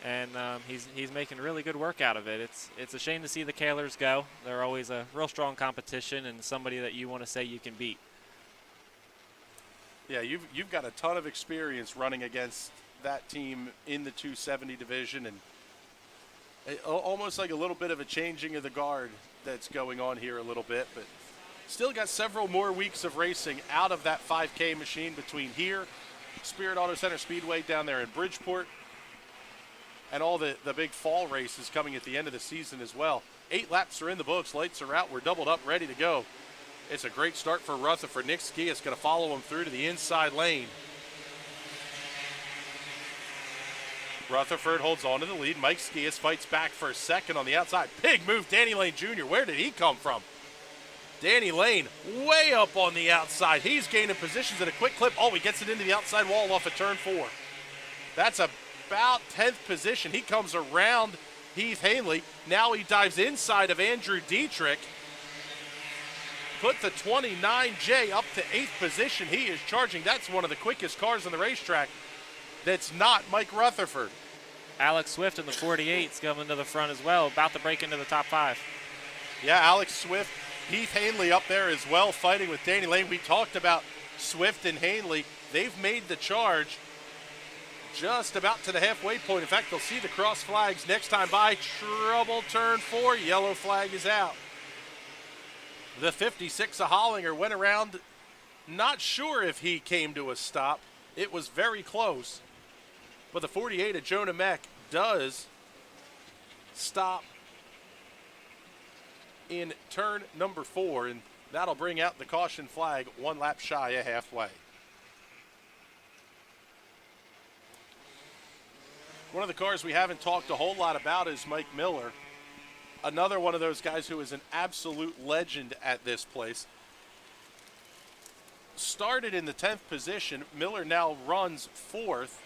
And he's making really good work out of it. It's a shame to see the Kahlers go. They're always a real strong competition and somebody that you want to say you can beat. Yeah, you've got a ton of experience running against that team in the 270 division, and almost like a little bit of a changing of the guard that's going on here a little bit, but still got several more weeks of racing out of that 5K machine between here, Spirit Auto Center Speedway down there in Bridgeport, and all the big fall races coming at the end of the season as well. 8 laps are in the books, lights are out, we're doubled up, ready to go. It's a great start for Rutherford. Nick Skias going to follow him through to the inside lane. Rutherford holds on to the lead. Mike Skias fights back for a second on the outside. Big move, Danny Lane Jr. Where did he come from? Danny Lane way up on the outside. He's gaining positions at a quick clip. Oh, he gets it into the outside wall off of turn 4. That's about 10th position. He comes around Heath Hanley. Now he dives inside of Andrew Dietrich. Put the 29J up to 8th position. He is charging. That's one of the quickest cars on the racetrack. That's not Mike Rutherford. Alex Swift in the 48's coming to the front as well, about to break into the top 5. Yeah, Alex Swift, Heath Hanley up there as well, fighting with Danny Lane. We talked about Swift and Hanley. They've made the charge just about to the halfway point. In fact, they'll see the cross flags next time by. Trouble turn 4, yellow flag is out. The 56 of Hollinger went around, not sure if he came to a stop. It was very close. But the 48 of Jonah Meck does stop in turn number 4, and that'll bring out the caution flag 1 lap shy of halfway. One of the cars we haven't talked a whole lot about is Mike Miller. Another one of those guys who is an absolute legend at this place. Started in the 10th position. Miller now runs 4th.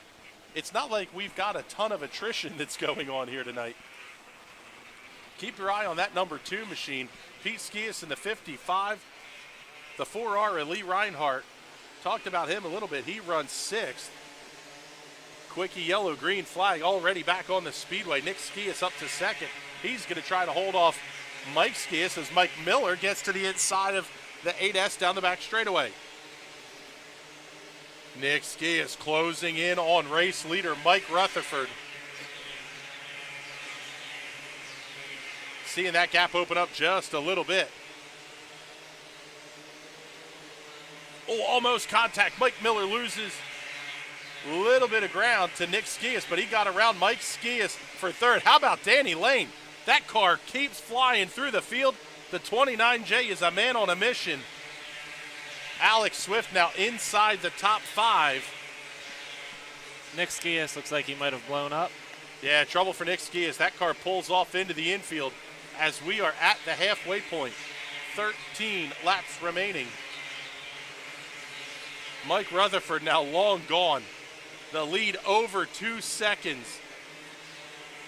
It's not like we've got a ton of attrition that's going on here tonight. Keep your eye on that number 2 machine. Pete Skias in the 55. The 4R of Lee Reinhardt. Talked about him a little bit. He runs 6th. Quickie yellow-green flag already back on the speedway. Nick Skias up to 2nd. He's going to try to hold off Mike Skias as Mike Miller gets to the inside of the 8S down the back straightaway. Nick Skias closing in on race leader Mike Rutherford. Seeing that gap open up just a little bit. Oh, almost contact. Mike Miller loses a little bit of ground to Nick Skias, but he got around Mike Skias for 3rd. How about Danny Lane? That car keeps flying through the field. The 29J is a man on a mission. Alex Swift now inside the top 5. Nick Skias looks like he might have blown up. Yeah, trouble for Nick Skias. That car pulls off into the infield as we are at the halfway point. 13 laps remaining. Mike Rutherford now long gone. The lead over 2 seconds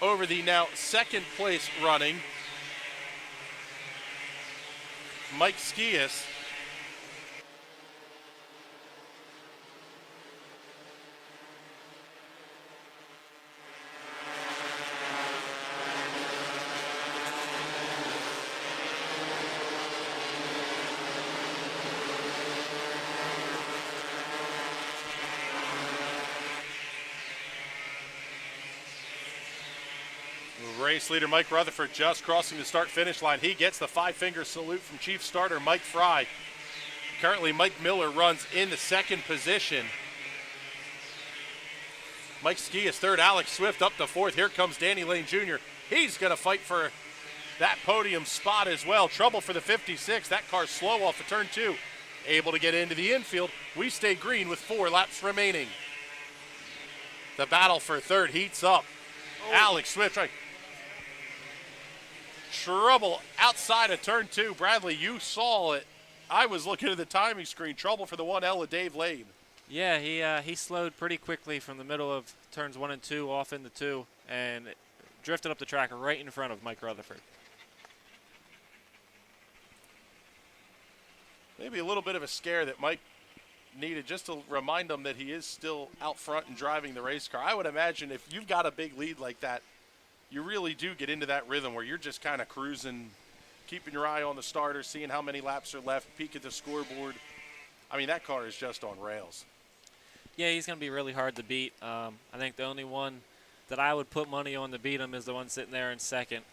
over the now 2nd place running Mike Skias. Race leader Mike Rutherford just crossing the start-finish line. He gets the 5-finger salute from Chief Starter Mike Fry. Currently, Mike Miller runs in the 2nd position. Mike Skias 3rd, Alex Swift up to 4th. Here comes Danny Lane Jr. He's going to fight for that podium spot as well. Trouble for the 56. That car's slow off of turn 2. able to get into the infield. We stay green with 4 laps remaining. The battle for third heats up. Alex Swift trying. Trouble outside of turn 2. Bradley, you saw it. I was looking at the timing screen. Trouble for the 1L of Dave Lane. Yeah, he slowed pretty quickly from the middle of turns 1 and 2 off into 2 and drifted up the track right in front of Mike Rutherford. Maybe a little bit of a scare that Mike needed just to remind him that he is still out front and driving the race car. I would imagine if you've got a big lead like that, you really do get into that rhythm where you're just kind of cruising, keeping your eye on the starter, seeing how many laps are left, peek at the scoreboard. I mean, that car is just on rails. Yeah, he's going to be really hard to beat. I think the only one that I would put money on to beat him is the one sitting there in second.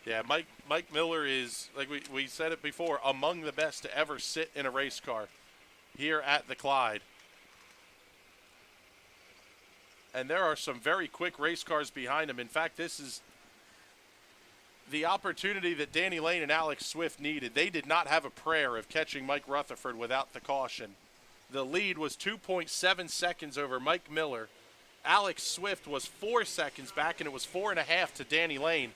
Yeah, Mike Miller is, like we said it before, among the best to ever sit in a race car here at the Clyde. And there are some very quick race cars behind him. In fact, this is the opportunity that Danny Lane and Alex Swift needed. They did not have a prayer of catching Mike Rutherford without the caution. The lead was 2.7 seconds over Mike Miller. Alex Swift was 4 seconds back, and it was 4.5 to Danny Lane.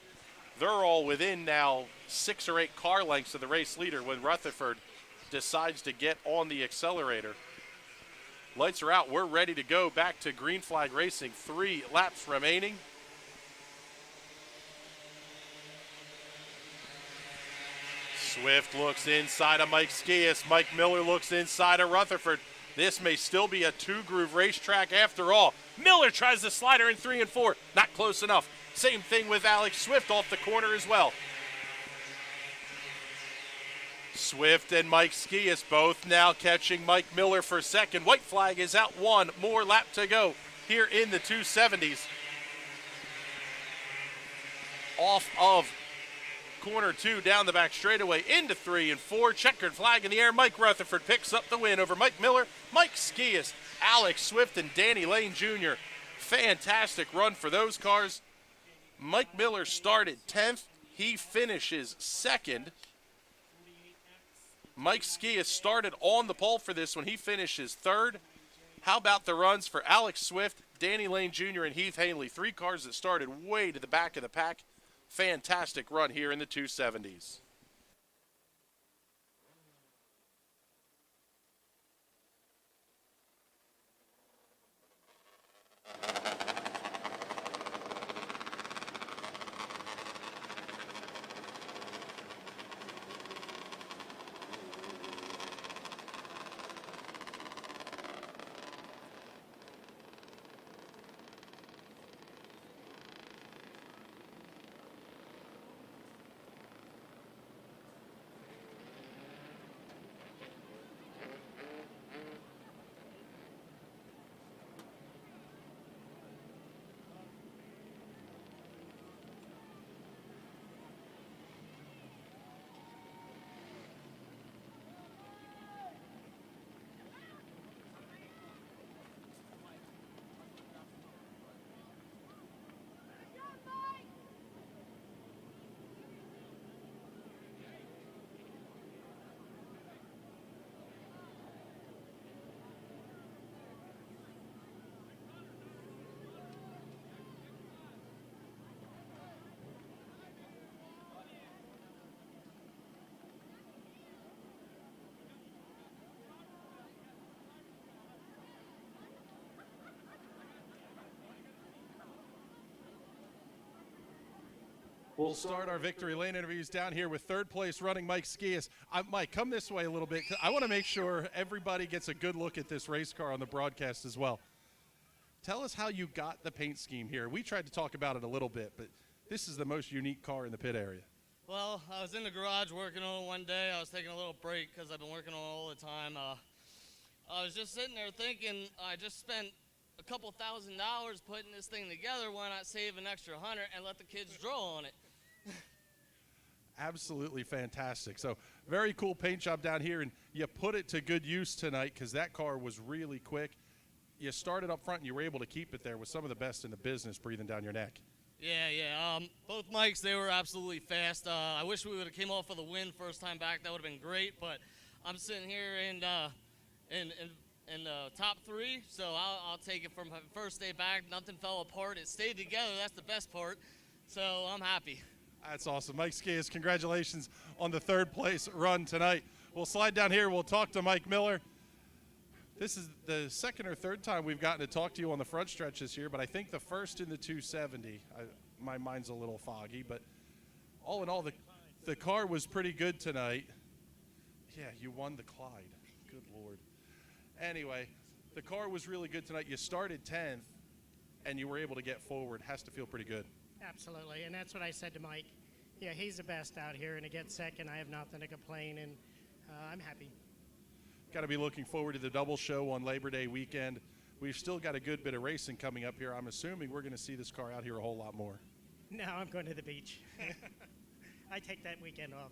They're all within now 6 or 8 car lengths of the race leader when Rutherford decides to get on the accelerator. Lights are out. We're ready to go back to green flag racing. 3 laps remaining. Swift looks inside of Mike Skias. Mike Miller looks inside of Rutherford. This may still be a 2-groove racetrack after all. Miller tries the slider in 3 and 4. Not close enough. Same thing with Alex Swift off the corner as well. Swift and Mike Skias both now catching Mike Miller for second. White flag is out. 1 more lap to go here in the 270s. Off of corner 2 down the back straightaway into 3 and 4. Checkered flag in the air. Mike Rutherford picks up the win over Mike Miller, Mike Skias, Alex Swift, and Danny Lane Jr. Fantastic run for those cars. Mike Miller started 10th. He finishes 2nd. Mike Skias started on the pole for this one. He finishes 3rd. How about the runs for Alex Swift, Danny Lane Jr., and Heath Hanley? 3 cars that started way to the back of the pack. Fantastic run here in the 270s. We'll start our Victory Lane interviews down here with 3rd place running Mike Skias. Mike, come this way a little bit. I want to make sure everybody gets a good look at this race car on the broadcast as well. Tell us how you got the paint scheme here. We tried to talk about it a little bit, but this is the most unique car in the pit area. Well, I was in the garage working on it one day. I was taking a little break because I've been working on it all the time. I was just sitting there thinking I just spent a couple $1,000 putting this thing together. Why not save an extra 100 and let the kids draw on it? Absolutely fantastic. So very cool paint job down here, and you put it to good use tonight because that car was really quick. You started up front and you were able to keep it there with some of the best in the business breathing down your neck. Yeah. Both Mikes, they were absolutely fast. I wish we would have came off with a win first time back. That would have been great. But I'm sitting here in top 3, so I'll take it from first day back. Nothing fell apart. It stayed together. That's the best part. So I'm happy. That's awesome. Mike Skias, congratulations on the third place run tonight. We'll slide down here. We'll talk to Mike Miller. This is the second or third time we've gotten to talk to you on the front stretch this year, but I think the first in the 270. My mind's a little foggy, but all in all, the car was pretty good tonight. Yeah, you won the Clyde. Good Lord. Anyway, the car was really good tonight. You started 10th, and you were able to get forward. Has to feel pretty good. Absolutely, and that's what I said to Mike. Yeah, he's the best out here, and to get second, I have nothing to complain, and I'm happy. Got to be looking forward to the double show on Labor Day weekend. We've still got a good bit of racing coming up here. I'm assuming we're going to see this car out here a whole lot more. No, I'm going to the beach. I take that weekend off.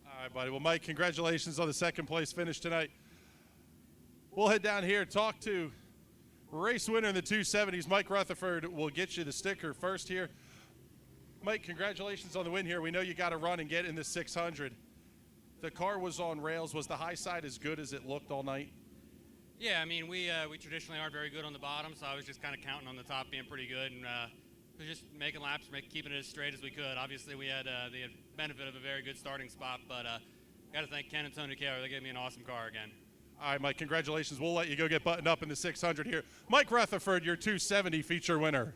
All right, buddy. Well, Mike, congratulations on the second place finish tonight. We'll head down here, talk to race winner in the 270s, Mike Rutherford. Will get you the sticker first here. Mike, congratulations on the win here. We know you got to run and get in the 600. The car was on rails. Was the high side as good as it looked all night? Yeah, I mean, we traditionally aren't very good on the bottom, so I was just kind of counting on the top being pretty good, and was just making laps, keeping it as straight as we could. Obviously, we had the benefit of a very good starting spot, but got to thank Ken and Tony Taylor. They gave me an awesome car again. All right, Mike, congratulations. We'll let you go get buttoned up in the 600 here. Mike Rutherford, your 270 feature winner.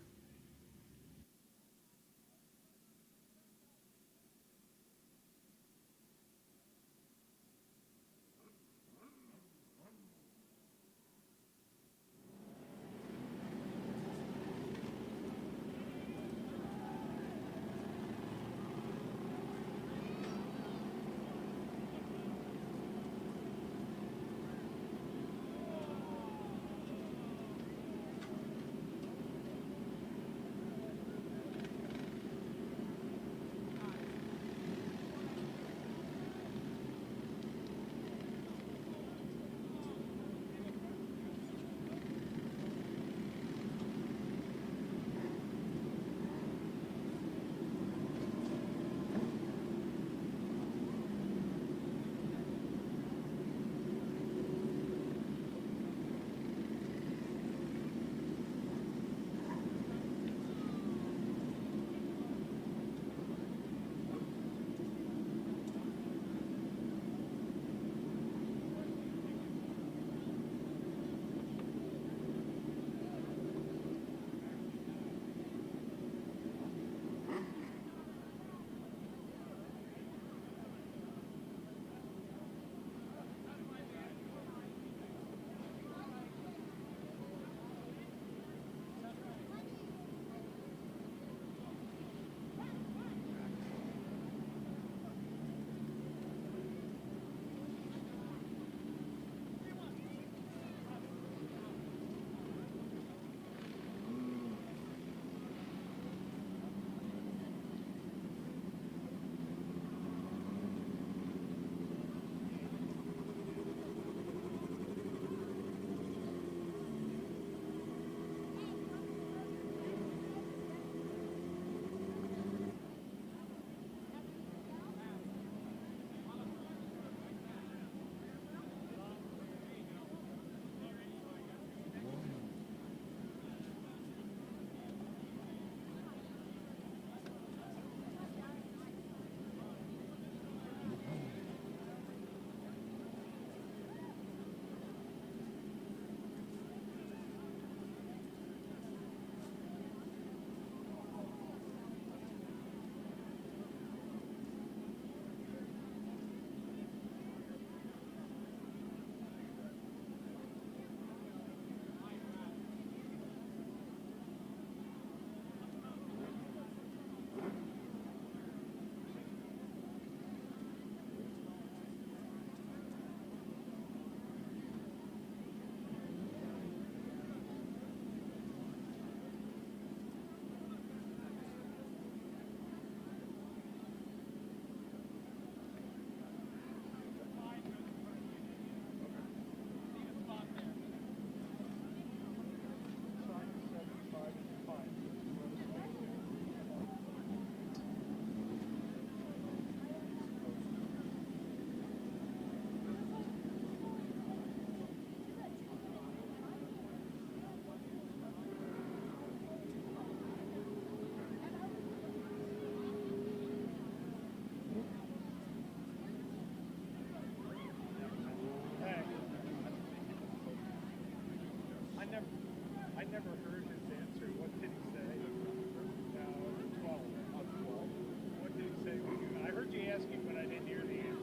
ask you, but I didn't hear the answer.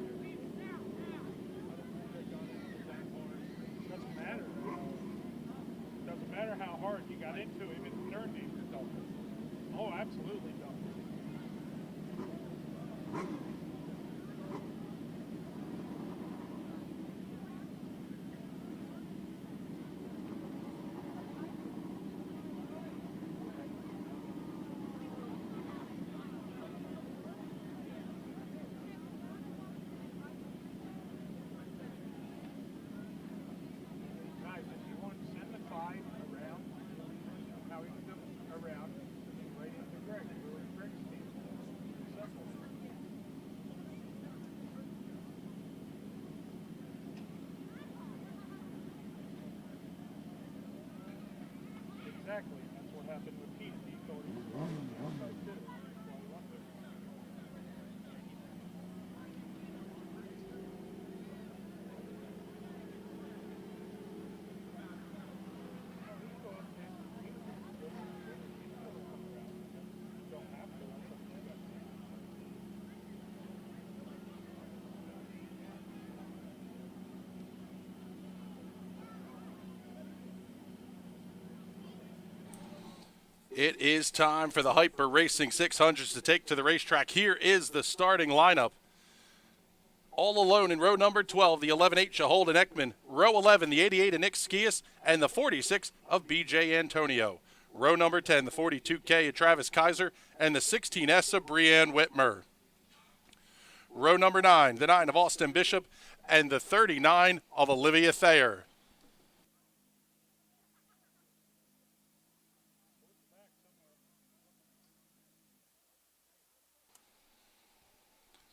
Doesn't matter. Doesn't matter how hard you got into him in the turn name or something. Oh, absolutely don't. Guys, if you want to send the Clyde around, how he was around, right into Greg, really Greg's team. Simple. Exactly. That's what happened with Keith. He thought he was wrong on the outside too. That's why he left there. It is time for the Hyper Racing 600s to take to the racetrack. Here is the starting lineup. All alone in row number 12, the 11-8 of Holden Ekman. Row 11, the 88 of Nick Skias, and the 46 of BJ Antonio. Row number 10, the 42K of Travis Kaiser, and the 16S of Brianne Whitmer. Row number 9, the 9 of Austin Bishop, and the 39 of Olivia Thayer.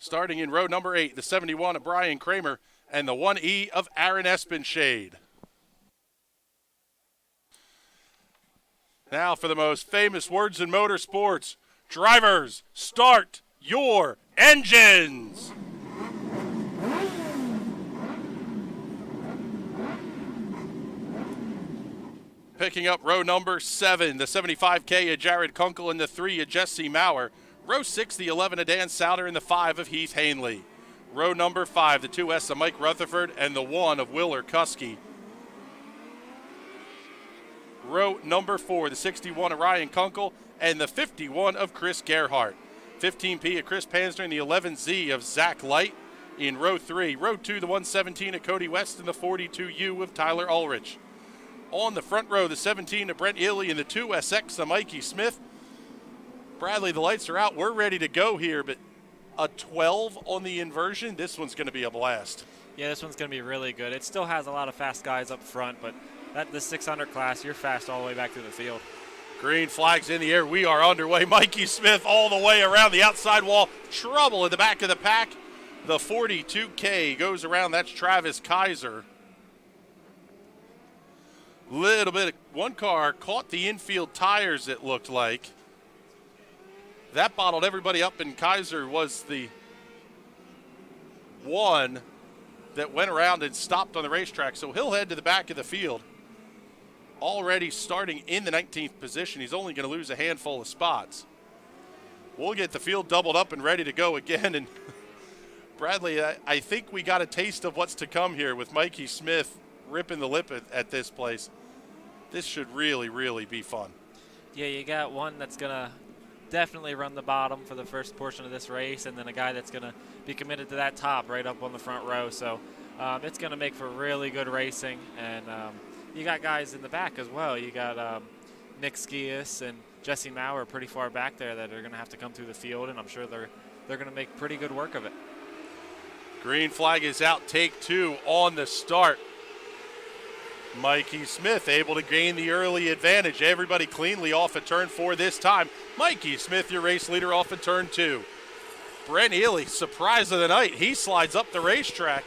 Starting in row number 8, the 71 of Brian Kramer and the 1E of Aaron Espenshade. Now for the most famous words in motorsports. Drivers, start your engines! Picking up row number 7, the 75K of Jared Kunkel and the 3 of Jesse Maurer. Row 6, the 11 of Dan Souter and the 5 of Heath Hanley. Row number 5, the 2S of Mike Rutherford and the 1 of Willer Kuski. Row number 4, the 61 of Ryan Kunkel and the 51 of Chris Gerhardt. 15P of Chris Pansner and the 11Z of Zach Light in row 3. Row 2, the 117 of Cody West and the 42U of Tyler Ulrich. On the front row, the 17 of Brent Ely and the 2SX of Mikey Smith. Bradley, the lights are out. We're ready to go here, but a 12 on the inversion, this one's going to be a blast. Yeah, this one's going to be really good. It still has a lot of fast guys up front, but the 600 class, you're fast all the way back through the field. Green flags in the air. We are underway. Mikey Smith all the way around the outside wall. Trouble in the back of the pack. The 42K goes around. That's Travis Kaiser. Little bit of one car caught the infield tires, it looked like. That bottled everybody up, and Kaiser was the one that went around and stopped on the racetrack. So he'll head to the back of the field. Already starting in the 19th position. He's only going to lose a handful of spots. We'll get the field doubled up and ready to go again. And Bradley, I think we got a taste of what's to come here with Mikey Smith ripping the lip at this place. This should really, really be fun. Yeah, you got one that's going to definitely run the bottom for the first portion of this race, and then a guy that's going to be committed to that top right up on the front row. So it's going to make for really good racing. And you got guys in the back as well. You got Nick Skias and Jesse Maurer pretty far back there that are going to have to come through the field, and I'm sure they're going to make pretty good work of it. Green flag is out. Take 2 on the start. Mikey Smith able to gain the early advantage. Everybody cleanly off at turn 4 this time. Mikey Smith, your race leader, off at turn 2. Brent Ely, surprise of the night. He slides up the racetrack.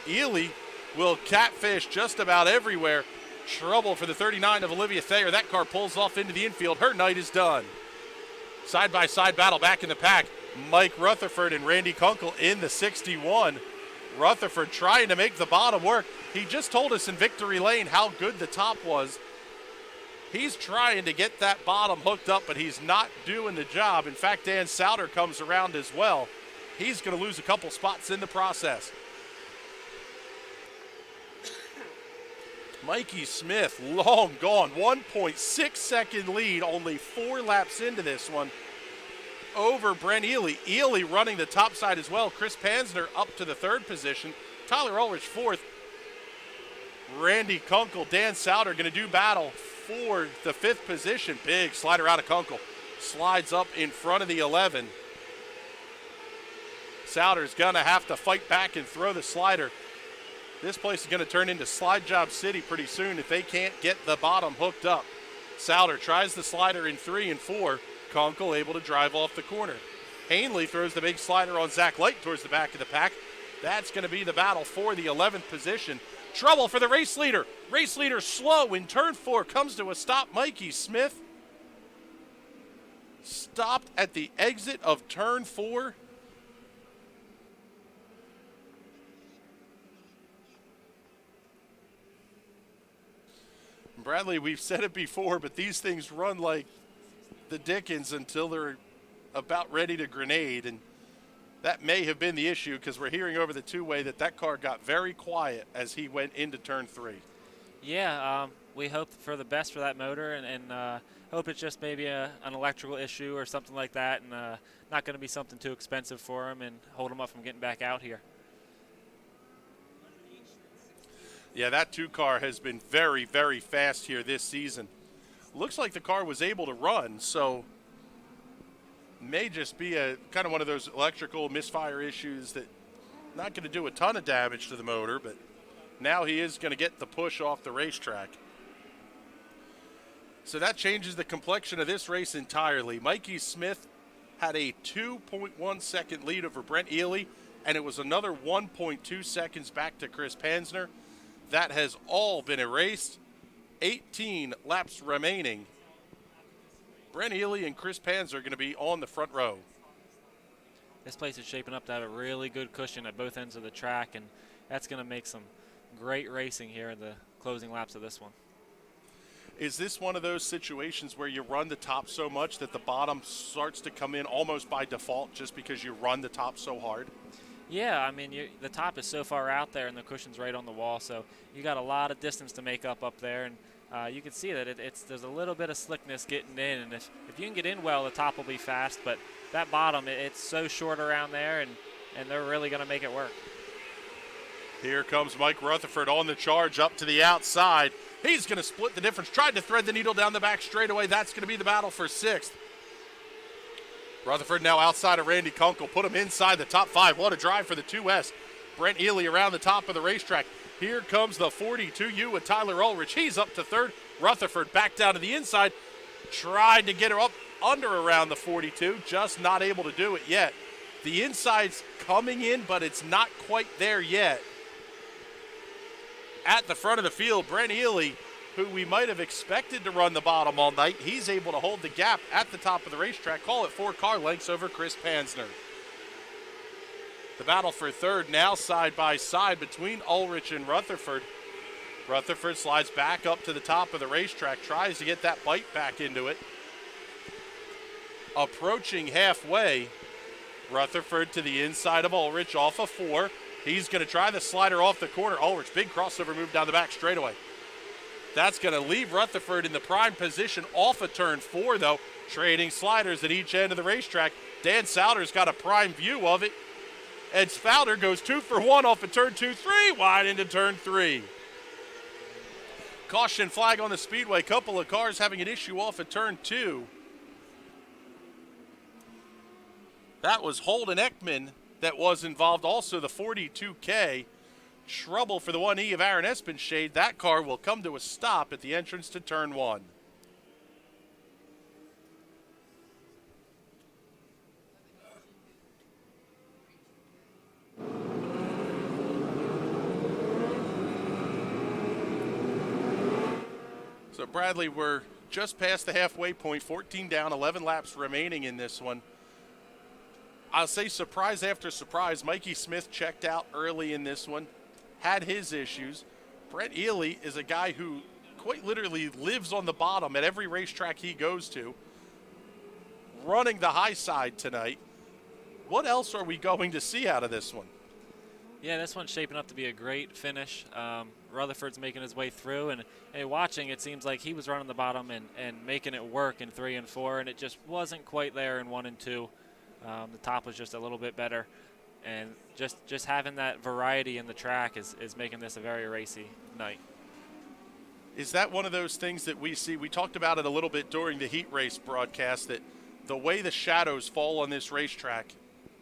Ely will catfish just about everywhere. Trouble for the 39 of Olivia Thayer. That car pulls off into the infield. Her night is done. Side-by-side battle back in the pack. Mike Rutherford and Randy Kunkel in the 61. Rutherford trying to make the bottom work. He just told us in Victory Lane how good the top was. He's trying to get that bottom hooked up, but he's not doing the job. In fact, Dan Souter comes around as well. He's going to lose a couple spots in the process. Mikey Smith, long gone. 1.6 second lead, only 4 laps into this one over Brent Ely. Ely running the top side as well. Chris Pansner up to the 3rd position. Tyler Ulrich 4th. Randy Kunkel, Dan Souter going to do battle for the 5th position. Big slider out of Kunkel. Slides up in front of the 11. Souter's going to have to fight back and throw the slider. This place is going to turn into Slide Job City pretty soon if they can't get the bottom hooked up. Souter tries the slider in 3 and 4. Kunkel able to drive off the corner. Hanley throws the big slider on Zach Light towards the back of the pack. That's going to be the battle for the 11th position. Trouble for the race leader. Race leader slow in turn 4. Comes to a stop. Mikey Smith stopped at the exit of turn 4. Bradley, we've said it before, but these things run like the Dickens until they're about ready to grenade, and that may have been the issue because we're hearing over the two-way that car got very quiet as he went into turn 3. Yeah, we hope for the best for that motor, and hope it's just maybe an electrical issue or something like that, and not going to be something too expensive for him and hold him up from getting back out here. Yeah, that 2 car has been very, very fast here this season. Looks like the car was able to run, so may just be a kind of one of those electrical misfire issues that not going to do a ton of damage to the motor, but now he is going to get the push off the racetrack. So that changes the complexion of this race entirely. Mikey Smith had a 2.1 second lead over Brent Ely, and it was another 1.2 seconds back to Chris Pansner. That has all been erased. 18 laps remaining. Brent Ely and Chris Pansner are going to be on the front row. This place is shaping up to have a really good cushion at both ends of the track, and that's going to make some great racing here in the closing laps of this one. Is this one of those situations where you run the top so much that the bottom starts to come in almost by default just because you run the top so hard? Yeah, I mean, the top is so far out there and the cushion's right on the wall, so you got a lot of distance to make up there, and you can see that there's a little bit of slickness getting in, and if you can get in well, the top will be fast, but that bottom, it's so short around there, and they're really going to make it work. Here comes Mike Rutherford on the charge up to the outside. He's going to split the difference. Tried to thread the needle down the back straightaway. That's going to be the battle for 6th. Rutherford now outside of Randy Kunkel. Put him inside the top 5. What a drive for the 2S. Brent Ely around the top of the racetrack. Here comes the 42U with Tyler Ulrich. He's up to 3rd. Rutherford back down to the inside. Tried to get her up under around the 42. Just not able to do it yet. The inside's coming in, but it's not quite there yet. At the front of the field, Brent Ely, who we might have expected to run the bottom all night, he's able to hold the gap at the top of the racetrack. Call it 4 car lengths over Chris Pansner. The battle for 3rd now side by side between Ulrich and Rutherford. Rutherford slides back up to the top of the racetrack, tries to get that bite back into it. Approaching halfway, Rutherford to the inside of Ulrich off of 4. He's going to try the slider off the corner. Ulrich, big crossover move down the back straightaway. That's going to leave Rutherford in the prime position off of turn 4, though. Trading sliders at each end of the racetrack. Dan Souter's got a prime view of it. And Souter goes 2 for 1 off of turn 2, 3, wide into turn 3. Caution flag on the Speedway. Couple of cars having an issue off of turn 2. That was Holden Ekman that was involved. Also the 42K. Trouble for the 1E of Aaron Espenshade. That car will come to a stop at the entrance to turn 1. So Bradley, we're just past the halfway point, 14 down, 11 laps remaining in this one. I'll say surprise after surprise. Mikey Smith checked out early in this one, had his issues. Brent Ely is a guy who quite literally lives on the bottom at every racetrack he goes to, running the high side tonight. What else are we going to see out of this one? Yeah, this one's shaping up to be a great finish. Rutherford's making his way through, and watching, it seems like he was running the bottom and making it work in 3 and 4, and it just wasn't quite there in 1 and 2. The top was just a little bit better, and just having that variety in the track is making this a very racy night. Is that one of those things that we see? We talked about it a little bit during the heat race broadcast, that the way the shadows fall on this racetrack,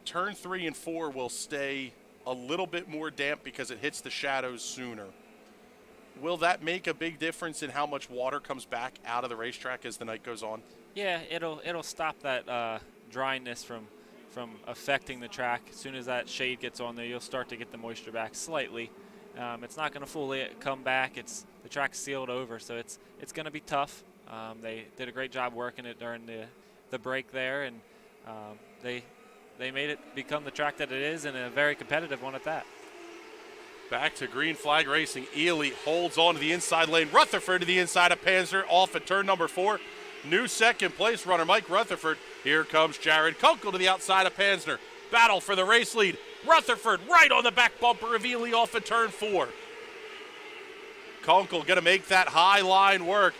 turn 3 and 4 will stay a little bit more damp because it hits the shadows sooner. Will that make a big difference in how much water comes back out of the racetrack as the night goes on? Yeah, it'll stop that dryness from affecting the track. As soon as that shade gets on there, you'll start to get the moisture back slightly. It's not going to fully come back. The track's sealed over, so it's going to be tough. They did a great job working it during the break there, and they made it become the track that it is, and a very competitive one at that. Back to green flag racing. Ely holds on to the inside lane. Rutherford to the inside of Panzer, off at turn number 4. New second place runner Mike Rutherford. Here comes Jared Kunkel to the outside of Panzer. Battle for the race lead. Rutherford right on the back bumper of Ely off at turn 4. Kunkel going to make that high line work.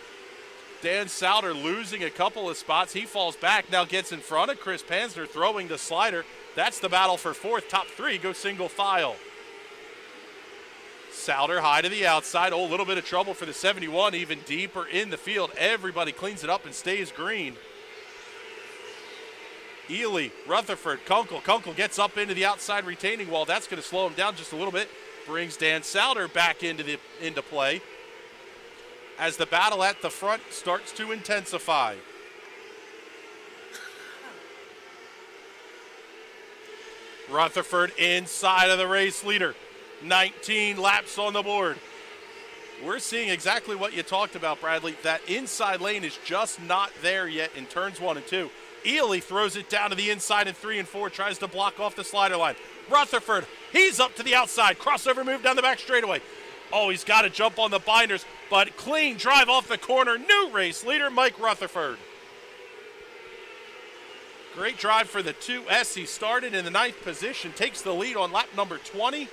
Dan Souter losing a couple of spots. He falls back, now gets in front of Chris Panzer, throwing the slider. That's the battle for 4th. Top 3 go single file. Souter high to the outside. Oh, a little bit of trouble for the 71, even deeper in the field. Everybody cleans it up and stays green. Ely, Rutherford, Kunkel. Kunkel gets up into the outside retaining wall. That's going to slow him down just a little bit. Brings Dan Souter back into play as the battle at the front starts to intensify. Rutherford inside of the race leader. 19 laps on the board. We're seeing exactly what you talked about, Bradley. That inside lane is just not there yet in turns 1 and 2. Ely throws it down to the inside in 3 and 4, tries to block off the slider line. Rutherford, he's up to the outside. Crossover move down the back straightaway. Oh, he's got to jump on the binders, but clean drive off the corner. New race leader, Mike Rutherford. Great drive for the 2S. He started in the 9th position, takes the lead on lap number 20.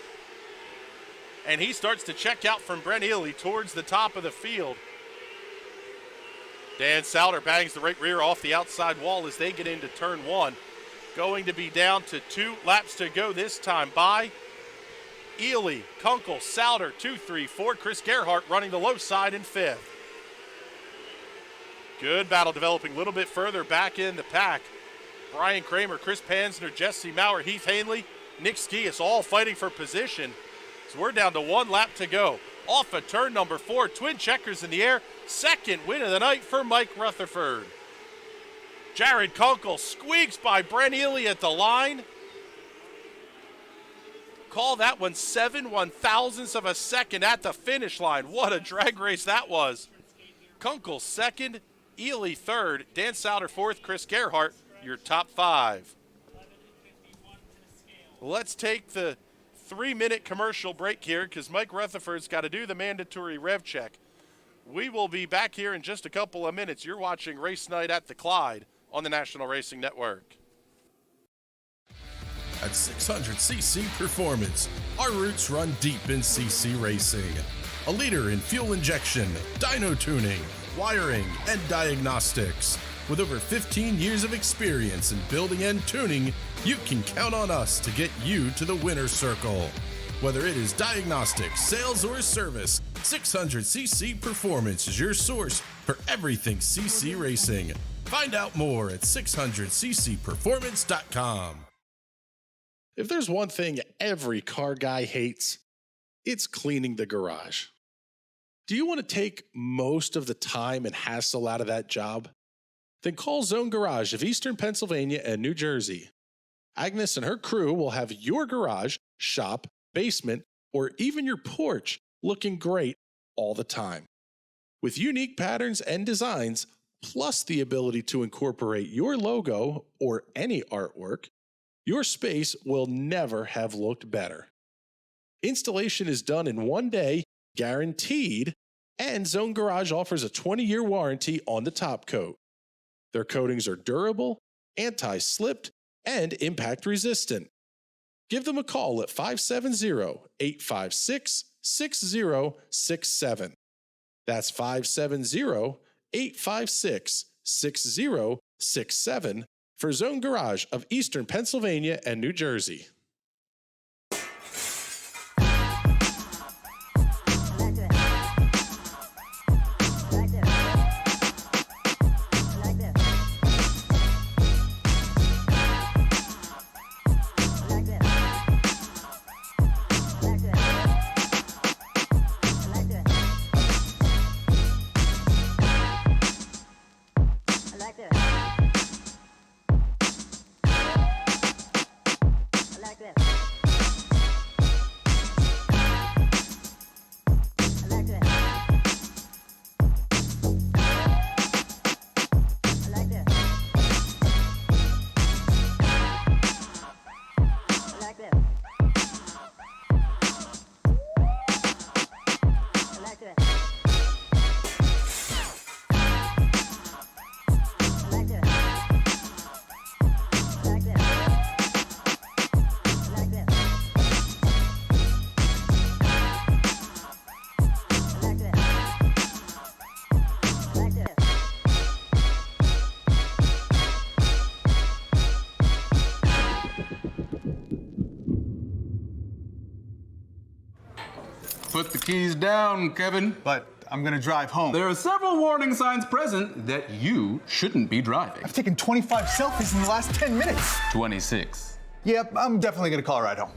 And he starts to check out from Brent Ely towards the top of the field. Dan Souter bangs the right rear off the outside wall as they get into turn 1. Going to be down to 2 laps to go this time by Ely, Kunkel, Souter, 2, 3, 4. Chris Gerhardt running the low side in 5th. Good battle developing a little bit further back in the pack. Brian Kramer, Chris Pansner, Jesse Maurer, Heath Hanley, Nick Skias all fighting for position. So we're down to 1 lap to go. Off of turn number 4, twin checkers in the air. Second win of the night for Mike Rutherford. Jared Kunkel squeaks by Brent Ely at the line. Call that one 7/1000ths of a second at the finish line. What a drag race that was. Kunkel second, Ely third, Dan Souter fourth, Chris Gerhardt, your top 5. Let's take the 3-minute commercial break here because Mike Rutherford's got to do the mandatory rev check. We will be back here in just a couple of minutes. You're watching Race Night at the Clyde on the National Racing Network. At 600cc Performance, our roots run deep in CC racing. A leader in fuel injection, dyno tuning, wiring, and diagnostics. With over 15 years of experience in building and tuning, you can count on us to get you to the winner's circle. Whether it is diagnostics, sales, or service, 600cc Performance is your source for everything CC racing. Find out more at 600ccperformance.com. If there's one thing every car guy hates, it's cleaning the garage. Do you want to take most of the time and hassle out of that job? Then call Zone Garage of Eastern Pennsylvania and New Jersey. Agnes and her crew will have your garage, shop, basement, or even your porch looking great all the time. With unique patterns and designs, plus the ability to incorporate your logo or any artwork, your space will never have looked better. Installation is done in 1 day, guaranteed, and Zone Garage offers a 20-year warranty on the top coat. Their coatings are durable, anti-slipped, and impact resistant. Give them a call at 570-856-6067. That's 570-856-6067 for Zone Garage of Eastern Pennsylvania and New Jersey. Put the keys down, Kevin. But I'm gonna drive home. There are several warning signs present that you shouldn't be driving. I've taken 25 selfies in the last 10 minutes. 26. Yep, I'm definitely gonna call a ride home.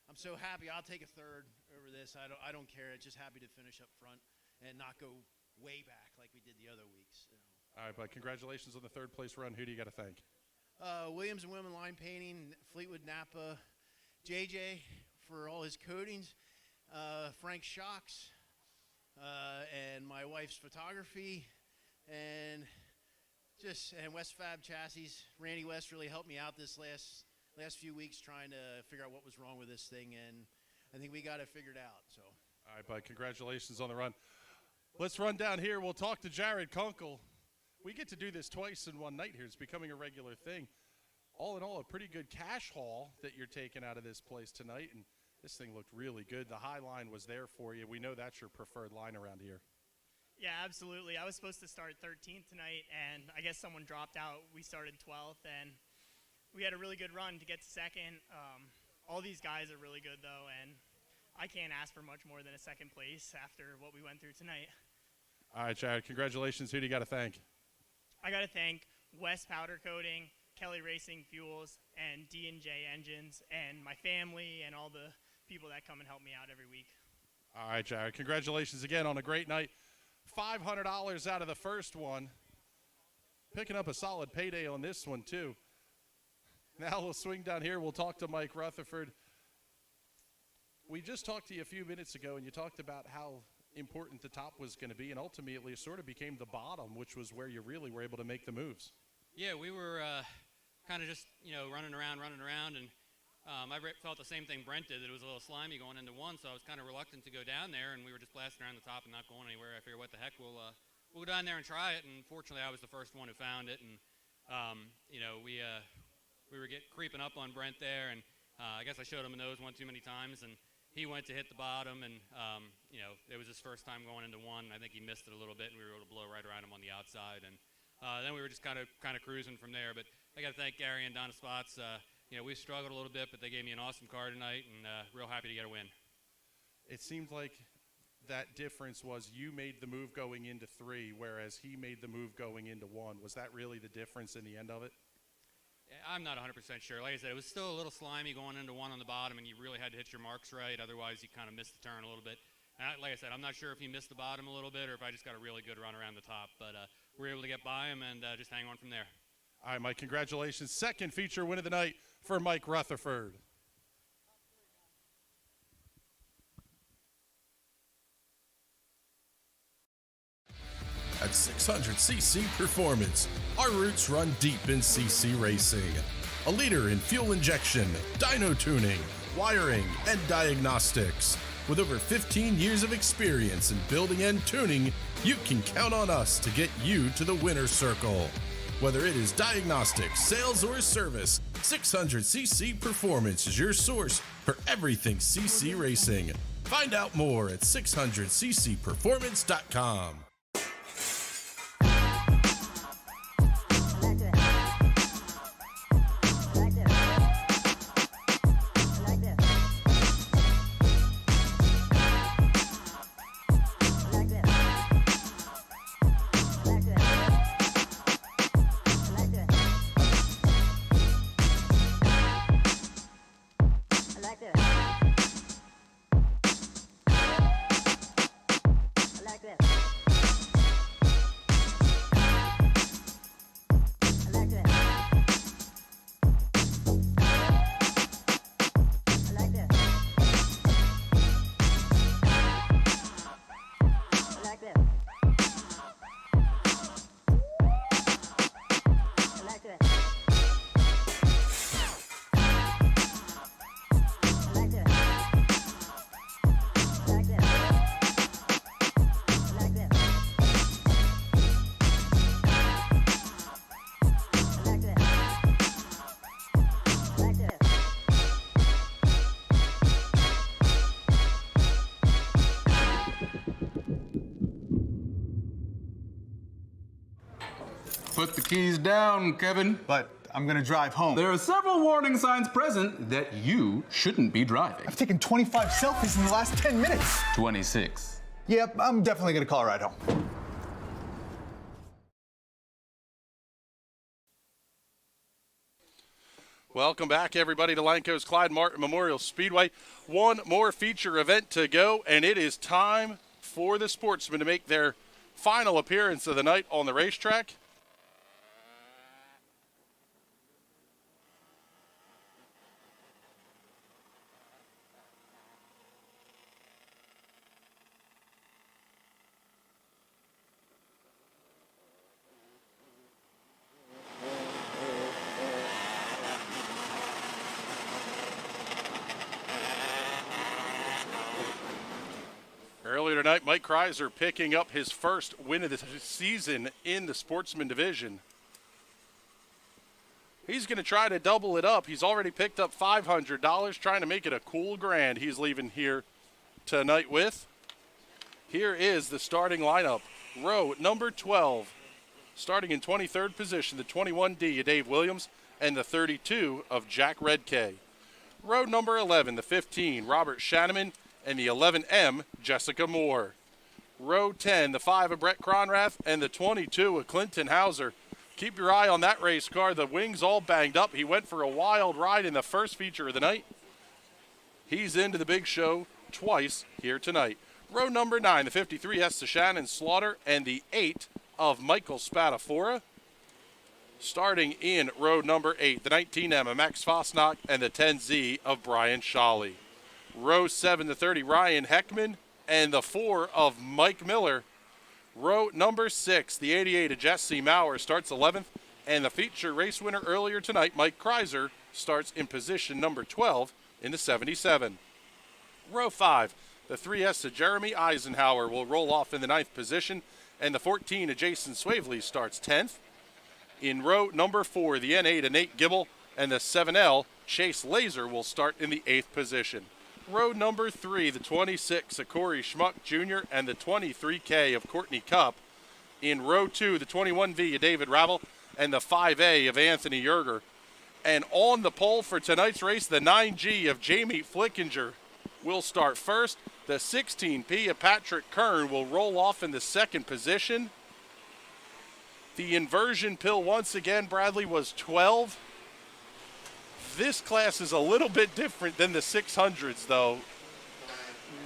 I'm so happy. I'll take a third over this. I don't care. Just happy to finish up front and not go way back like we did the other weeks. All right, but congratulations on the third place run. Who do you got to thank? Williams and Women Line Painting, Fleetwood Napa, JJ for all his coatings, Frank Shocks, and my wife's photography, and West Fab Chassis. Randy West really helped me out this last few weeks trying to figure out what was wrong with this thing, and I think we got it figured out. So. All right, bud, congratulations on the run. Let's run down here. We'll talk to Jared Kunkel. We get to do this twice in one night here. It's becoming a regular thing. All in all, a pretty good cash haul that you're taking out of this place tonight, and this thing looked really good. The high line was there for you. We know that's your preferred line around here. Yeah, absolutely. I was supposed to start 13th tonight, and I guess someone dropped out. We started 12th, and we had a really good run to get to second. All these guys are really good, though, and I can't ask for much more than a second place after what we went through tonight. All right, Jared, congratulations. Who do you got to thank? I got to thank West Powder Coating, Kelly Racing Fuels, and D&J Engines, and my family, and all the people that come and help me out every week. All right, Jared, congratulations again on a great night. $500 out of the first one. Picking up a solid payday on this one, too. Now we'll swing down here. We'll talk to Mike Rutherford. We just talked to you a few minutes ago, and you talked about how important the top was going to be, and ultimately it sort of became the bottom, which was where you really were able to make the moves. Yeah, we were kind of just, running around, and I felt the same thing Brent did, that it was a little slimy going into one, so I was kind of reluctant to go down there, and we were just blasting around the top and not going anywhere. I figured, what the heck, we'll go down there and try it, and fortunately I was the first one who found it, and, we were creeping up on Brent there, and I guess I showed him a nose one too many times, and he went to hit the bottom, and, it was his first time going into one. I think he missed it a little bit, and we were able to blow right around him on the outside, and then we were just kind of cruising from there. But I got to thank Gary and Donna Spots. We struggled a little bit, but they gave me an awesome car tonight, and real happy to get a win. It seemed like that difference was you made the move going into 3, whereas he made the move going into 1. Was that really the difference in the end of it? I'm not 100% sure. Like I said, it was still a little slimy going into 1 on the bottom, and you really had to hit your marks right. Otherwise, you kind of missed the turn a little bit. And like I said, I'm not sure if he missed the bottom a little bit or if I just got a really good run around the top. But we were able to get by him and just hang on from there. All right, Mike, congratulations. Second feature win of the night for Mike Rutherford. At 600cc Performance, our roots run deep in CC racing. A leader in fuel injection, dyno tuning, wiring, and diagnostics. With over 15 years of experience in building and tuning, you can count on us to get you to the winner's circle. Whether it is diagnostics, sales, or service, 600cc Performance is your source for everything CC racing. Find out more at 600ccperformance.com. Put the keys down, Kevin. But I'm gonna drive home. There are several warning signs present that you shouldn't be driving. I've taken 25 selfies in the last 10 minutes. 26. Yep, I'm definitely gonna call a ride home. Welcome back, everybody, to Lanco's Clyde Martin Memorial Speedway. One more feature event to go, and it is time for the sportsmen to make their final appearance of the night on the racetrack. Earlier tonight, Mike Kreiser picking up his first win of the season in the Sportsman division. He's going to try to double it up. He's already picked up $500, trying to make it a cool grand he's leaving here tonight with. Here is the starting lineup. Row number 12, starting in 23rd position, the 21D of Dave Williams and the 32 of Jack Redkay. Row number 11, the 15, Robert Shanneman, and the 11M, Jessica Moore. Row 10, the 5 of Brett Cronrath, and the 22 of Clinton Hauser. Keep your eye on that race car. The wing's all banged up. He went for a wild ride in the first feature of the night. He's into the big show twice here tonight. Row number 9, the 53 S of Shannon Slaughter, and the 8 of Michael Spadafora. Starting in row number 8, the 19M of Max Fosnock, and the 10Z of Brian Shawley. Row 7 to 30, Ryan Heckman, and the 4 of Mike Miller. Row number 6, the 88 of Jesse Maurer, starts 11th, and the feature race winner earlier tonight, Mike Kreiser, starts in position number 12 in the 77. Row 5, the 3S of Jeremy Eisenhower will roll off in the 9th position, and the 14 of Jason Swavely starts 10th. In row number 4, the N8 of Nate Gibble, and the 7L, Chase Laser, will start in the 8th position. Row number 3, the 26 of Corey Schmuck Jr. and the 23K of Courtney Cupp. In row 2, the 21V of David Ravel and the 5A of Anthony Yerger. And on the pole for tonight's race, the 9G of Jamie Flickinger will start first. The 16P of Patrick Kern will roll off in the 2nd position. The inversion pill once again, Bradley, was 12. This class is a little bit different than the 600s, though.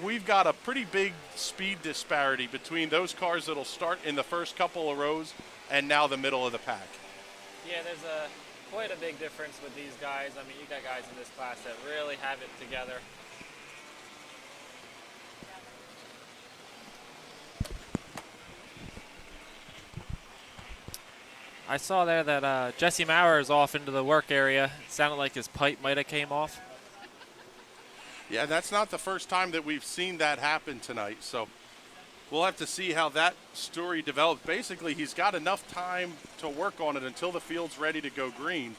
We've got a pretty big speed disparity between those cars that'll start in the first couple of rows and now the middle of the pack. Yeah, there's quite a big difference with these guys. I mean, you got guys in this class that really have it together. I saw there that Jesse Maurer is off into the work area. It sounded like his pipe might have came off. Yeah, that's not the first time that we've seen that happen tonight. So we'll have to see how that story develops. Basically, he's got enough time to work on it until the field's ready to go green,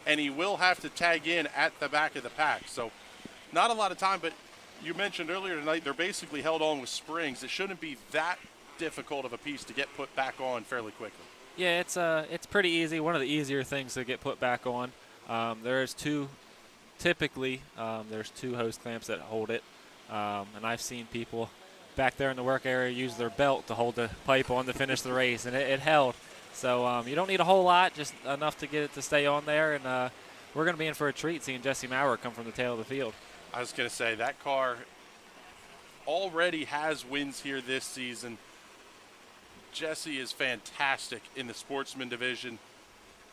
and he will have to tag in at the back of the pack. So not a lot of time, but you mentioned earlier tonight they're basically held on with springs. It shouldn't be that difficult of a piece to get put back on fairly quickly. Yeah, it's pretty easy. One of the easier things to get put back on. There's two hose clamps that hold it, and I've seen people back there in the work area use their belt to hold the pipe on to finish the race, and it held. So you don't need a whole lot, just enough to get it to stay on there, and we're going to be in for a treat seeing Jesse Maurer come from the tail of the field. I was going to say, that car already has wins here this season. Jesse is fantastic in the Sportsman division.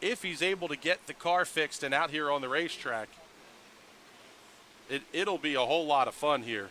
If he's able to get the car fixed and out here on the racetrack, it'll be a whole lot of fun here.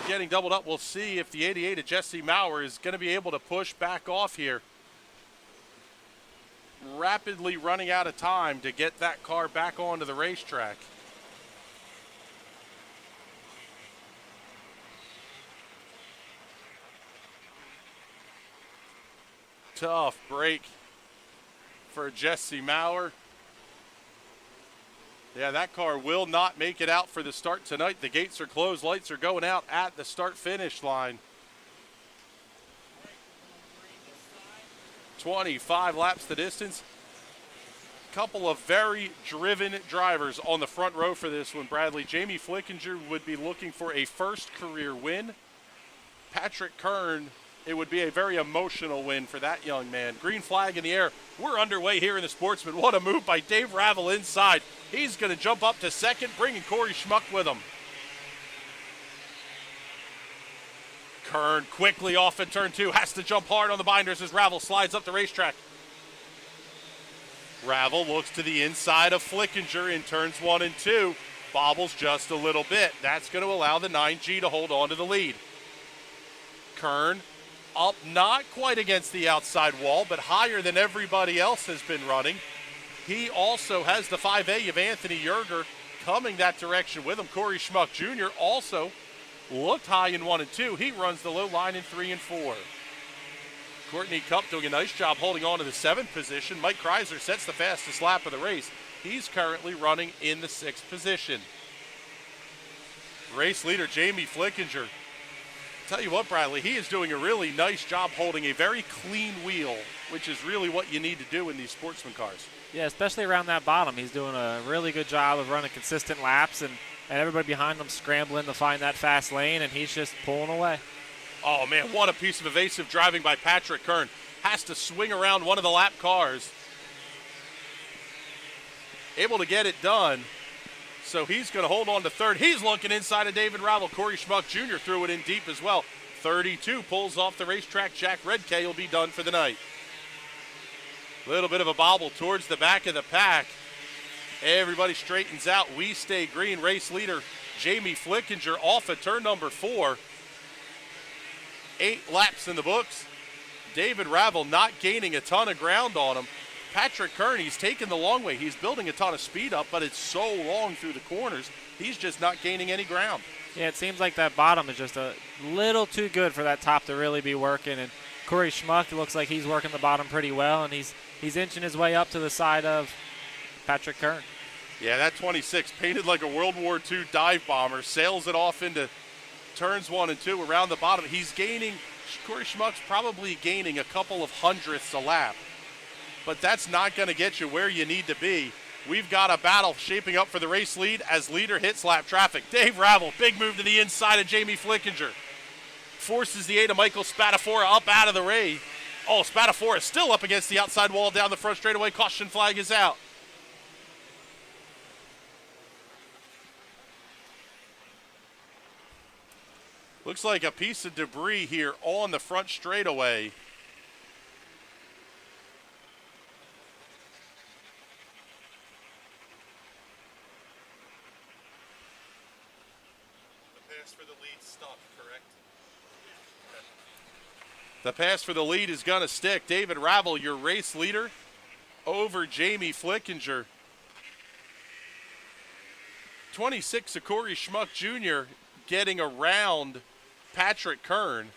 Getting doubled up. We'll see if the 88 of Jesse Maurer is going to be able to push back off here. Rapidly running out of time to get that car back onto the racetrack. Tough break for Jesse Maurer. Yeah, that car will not make it out for the start tonight. The gates are closed. Lights are going out at the start-finish line. 25 laps the distance. Couple of very driven drivers on the front row for this one, Bradley. Jamie Flickinger would be looking for a first career win. Patrick Kern, it would be a very emotional win for that young man. Green flag in the air. We're underway here in the Sportsman. What a move by Dave Ravel inside. He's going to jump up to second, bringing Corey Schmuck with him. Kern quickly off at turn 2. Has to jump hard on the binders as Ravel slides up the racetrack. Ravel looks to the inside of Flickinger in turns 1 and 2. Bobbles just a little bit. That's going to allow the 9G to hold on to the lead. Kern up not quite against the outside wall, but higher than everybody else has been running. He also has the 5A of Anthony Yerger coming that direction with him. Corey Schmuck Jr. also looked high in 1 and 2. He runs the low line in 3 and 4. Courtney Cup doing a nice job holding on to the 7th position. Mike Kreiser sets the fastest lap of the race. He's currently running in the 6th position. Race leader Jamie Flickinger. Tell you what, Bradley, he is doing a really nice job holding a very clean wheel, which is really what you need to do in these Sportsman cars. Yeah, especially around that bottom. He's doing a really good job of running consistent laps, and everybody behind him scrambling to find that fast lane, and he's just pulling away. Oh, man, what a piece of evasive driving by Patrick Kern. Has to swing around one of the lap cars. Able to get it done. So he's going to hold on to third. He's looking inside of David Ravel. Corey Schmuck Jr. threw it in deep as well. 32 pulls off the racetrack. Jack Redkay will be done for the night. Little bit of a bobble towards the back of the pack. Everybody straightens out. We stay green. Race leader Jamie Flickinger off at turn number 4. 8 laps in the books. David Ravel not gaining a ton of ground on him. Patrick Kern, he's taking the long way. He's building a ton of speed up, but it's so long through the corners, he's just not gaining any ground. Yeah, it seems like that bottom is just a little too good for that top to really be working. And Corey Schmuck looks like he's working the bottom pretty well, and he's inching his way up to the side of Patrick Kern. Yeah, that 26, painted like a World War II dive bomber, sails it off into turns 1 and 2 around the bottom. He's gaining, Corey Schmuck's probably gaining a couple of hundredths a lap. But that's not going to get you where you need to be. We've got a battle shaping up for the race lead as leader hits lap traffic. Dave Ravel, big move to the inside of Jamie Flickinger. Forces the 8 of Michael Spadafora up out of the race. Oh, Spadafora still up against the outside wall down the front straightaway. Caution flag is out. Looks like a piece of debris here on the front straightaway. pass for the lead stuck, correct? The pass for the lead is going to stick. David Ravel, your race leader, over Jamie Flickinger. 26 of Corey Schmuck Jr. getting around Patrick Kern.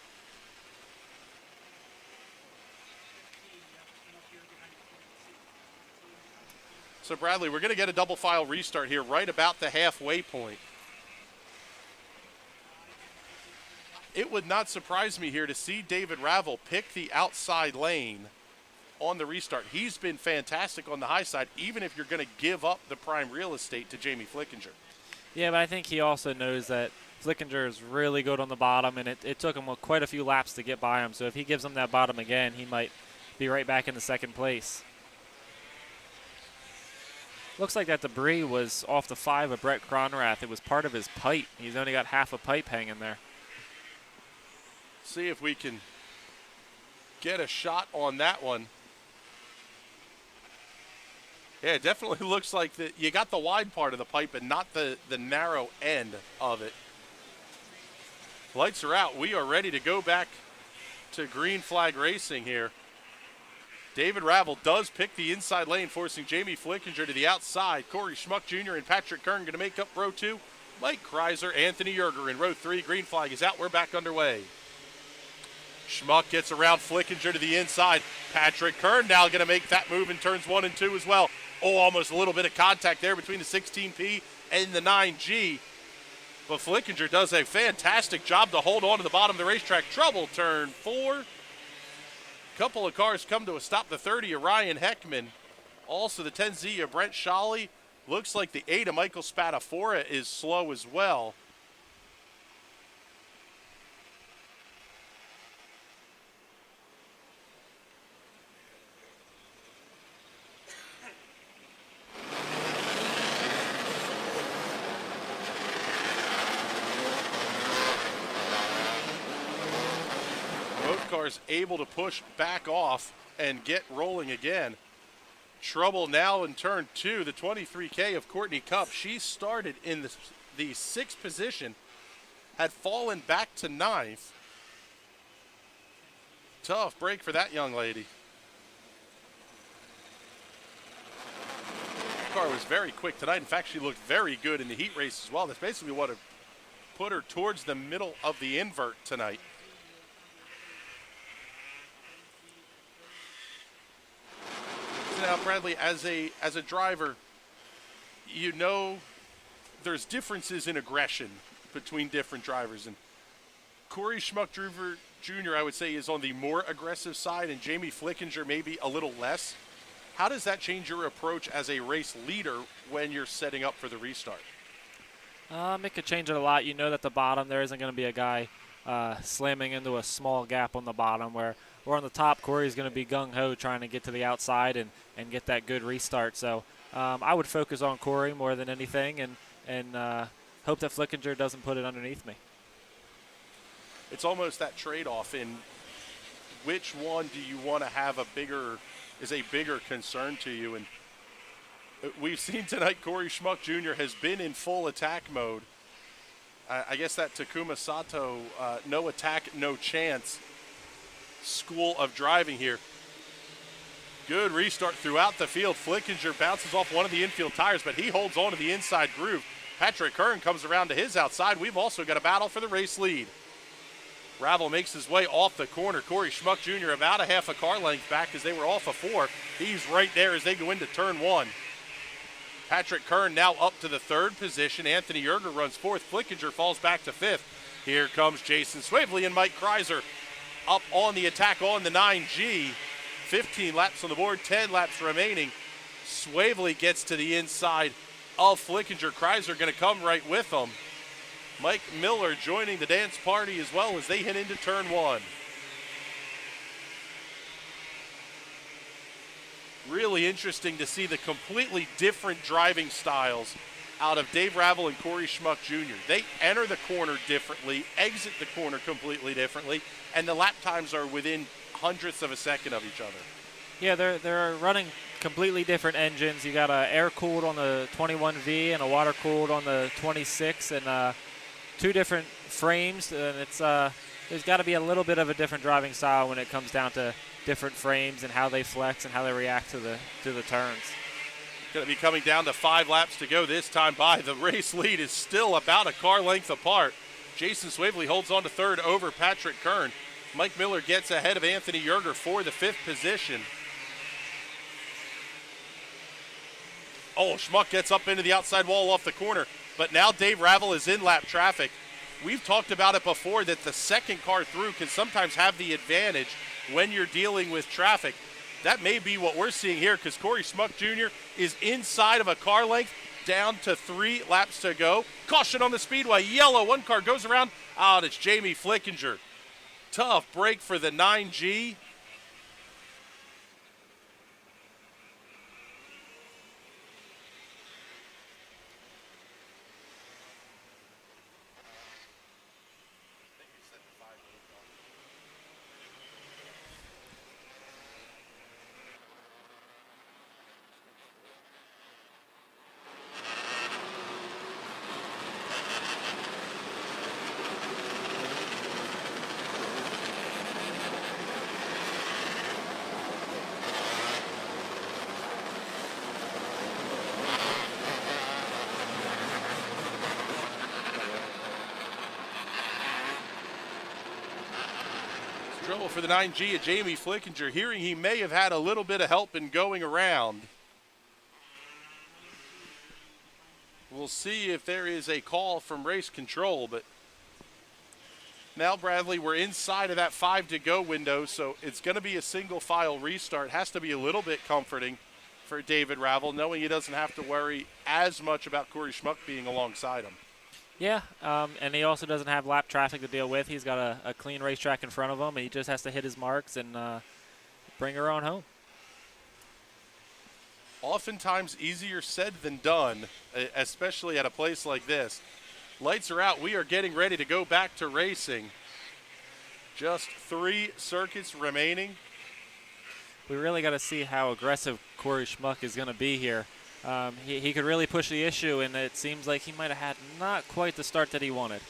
So Bradley, we're going to get a double file restart here right about the halfway point. It would not surprise me here to see David Ravel pick the outside lane on the restart. He's been fantastic on the high side, even if you're going to give up the prime real estate to Jamie Flickinger. Yeah, but I think he also knows that Flickinger is really good on the bottom, and it took him quite a few laps to get by him. So if he gives him that bottom again, he might be right back in the second place. Looks like that debris was off the 5 of Brett Cronrath. It was part of his pipe. He's only got half a pipe hanging there. See if we can get a shot on that one. Yeah, it definitely looks like that you got the wide part of the pipe and not the narrow end of it. Lights are out. We are ready to go back to green flag racing here. David Ravel does pick the inside lane, forcing Jamie Flickinger to the outside. Corey Schmuck Jr. and Patrick Kern going to make up row 2. Mike Kreiser, Anthony Yerger in row 3. Green flag is out. We're back underway. Schmuck gets around Flickinger to the inside. Patrick Kern now going to make that move in turns 1 and 2 as well. Oh, almost a little bit of contact there between the 16P and the 9G. But Flickinger does a fantastic job to hold on to the bottom of the racetrack. Trouble turn 4. Couple of cars come to a stop. The 30 of Ryan Heckman. Also the 10Z of Brent Scholley. Looks like the 8 of Michael Spadafora is slow as well. Cars able to push back off and get rolling again. Trouble now in turn 2, the 23K of Courtney Cup. She started in the 6th position, had fallen back to 9th. Tough break for that young lady. The car was very quick tonight. In fact, she looked very good in the heat race as well. That's basically what put her towards the middle of the invert tonight. Now, Bradley, as a driver, you know there's differences in aggression between different drivers. And Corey Schmuck Jr., I would say, is on the more aggressive side, and Jamie Flickinger maybe a little less. How does that change your approach as a race leader when you're setting up for the restart? It could change it a lot. You know that the bottom, there isn't going to be a guy slamming into a small gap on the bottom where we're on the top. Corey's going to be gung-ho trying to get to the outside and get that good restart. So I would focus on Corey more than anything and hope that Flickinger doesn't put it underneath me. It's almost that trade-off in which one do you want to have a bigger concern to you. And we've seen tonight Corey Schmuck Jr. has been in full attack mode. I guess that Takuma Sato, no attack, no chance school of driving here. Good restart throughout the field. Flickinger bounces off one of the infield tires, but he holds on to the inside groove. Patrick Kern comes around to his outside. We've also got a battle for the race lead. Ravel makes his way off the corner. Corey Schmuck Jr. about a half a car length back as they were off of 4. He's right there as they go into turn 1. Patrick Kern now up to the 3rd position. Anthony Yerger runs 4th. Flickinger falls back to 5th. Here comes Jason Swavely and Mike Kreiser up on the attack on the 9G. 15 laps on the board, 10 laps remaining. Swavely gets to the inside of Flickinger. Kreiser going to come right with him. Mike Miller joining the dance party as well as they hit into turn 1. Really interesting to see the completely different driving styles out of Dave Ravel and Corey Schmuck Jr. They enter the corner differently, exit the corner completely differently, and the lap times are within hundredths of a second of each other. Yeah, they're running completely different engines. You got a air-cooled on the 21V and a water-cooled on the 26, and two different frames, and it's there's got to be a little bit of a different driving style when it comes down to different frames and how they flex and how they react to the turns. Going to be coming down to 5 laps to go this time by. The race lead is still about a car length apart. Jason Swavely holds on to third over Patrick Kern. Mike Miller gets ahead of Anthony Yerger for the 5th position. Oh, Schmuck gets up into the outside wall off the corner, but now Dave Ravel is in lap traffic. We've talked about it before that the second car through can sometimes have the advantage when you're dealing with traffic. That may be what we're seeing here because Corey Schmuck Jr. is inside of a car length, down to 3 laps to go. Caution on the speedway, yellow, one car goes around. Out, it's Jamie Flickinger. Tough break for the 9G. Trouble for the 9G at Jamie Flickinger, hearing he may have had a little bit of help in going around. We'll see if there is a call from race control, but now, Bradley, we're inside of that 5 to go window, so it's going to be a single file restart. Has to be a little bit comforting for David Ravel, knowing he doesn't have to worry as much about Corey Schmuck being alongside him. Yeah, and he also doesn't have lap traffic to deal with. He's got a clean racetrack in front of him, and he just has to hit his marks and bring her on home. Oftentimes easier said than done, especially at a place like this. Lights are out. We are getting ready to go back to racing. Just 3 circuits remaining. We really got to see how aggressive Corey Schmuck is going to be here. He could really push the issue, and it seems like he might have had not quite the start that he wanted.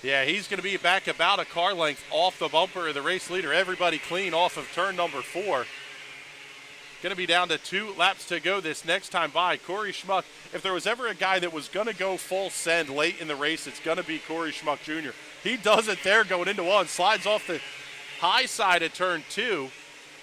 Yeah, he's going to be back about a car length off the bumper of the race leader. Everybody clean off of turn number 4. Going to be down to 2 laps to go this next time by. Corey Schmuck, if there was ever a guy that was going to go full send late in the race, it's going to be Corey Schmuck Jr. He does it there going into 1, slides off the high side of turn 2,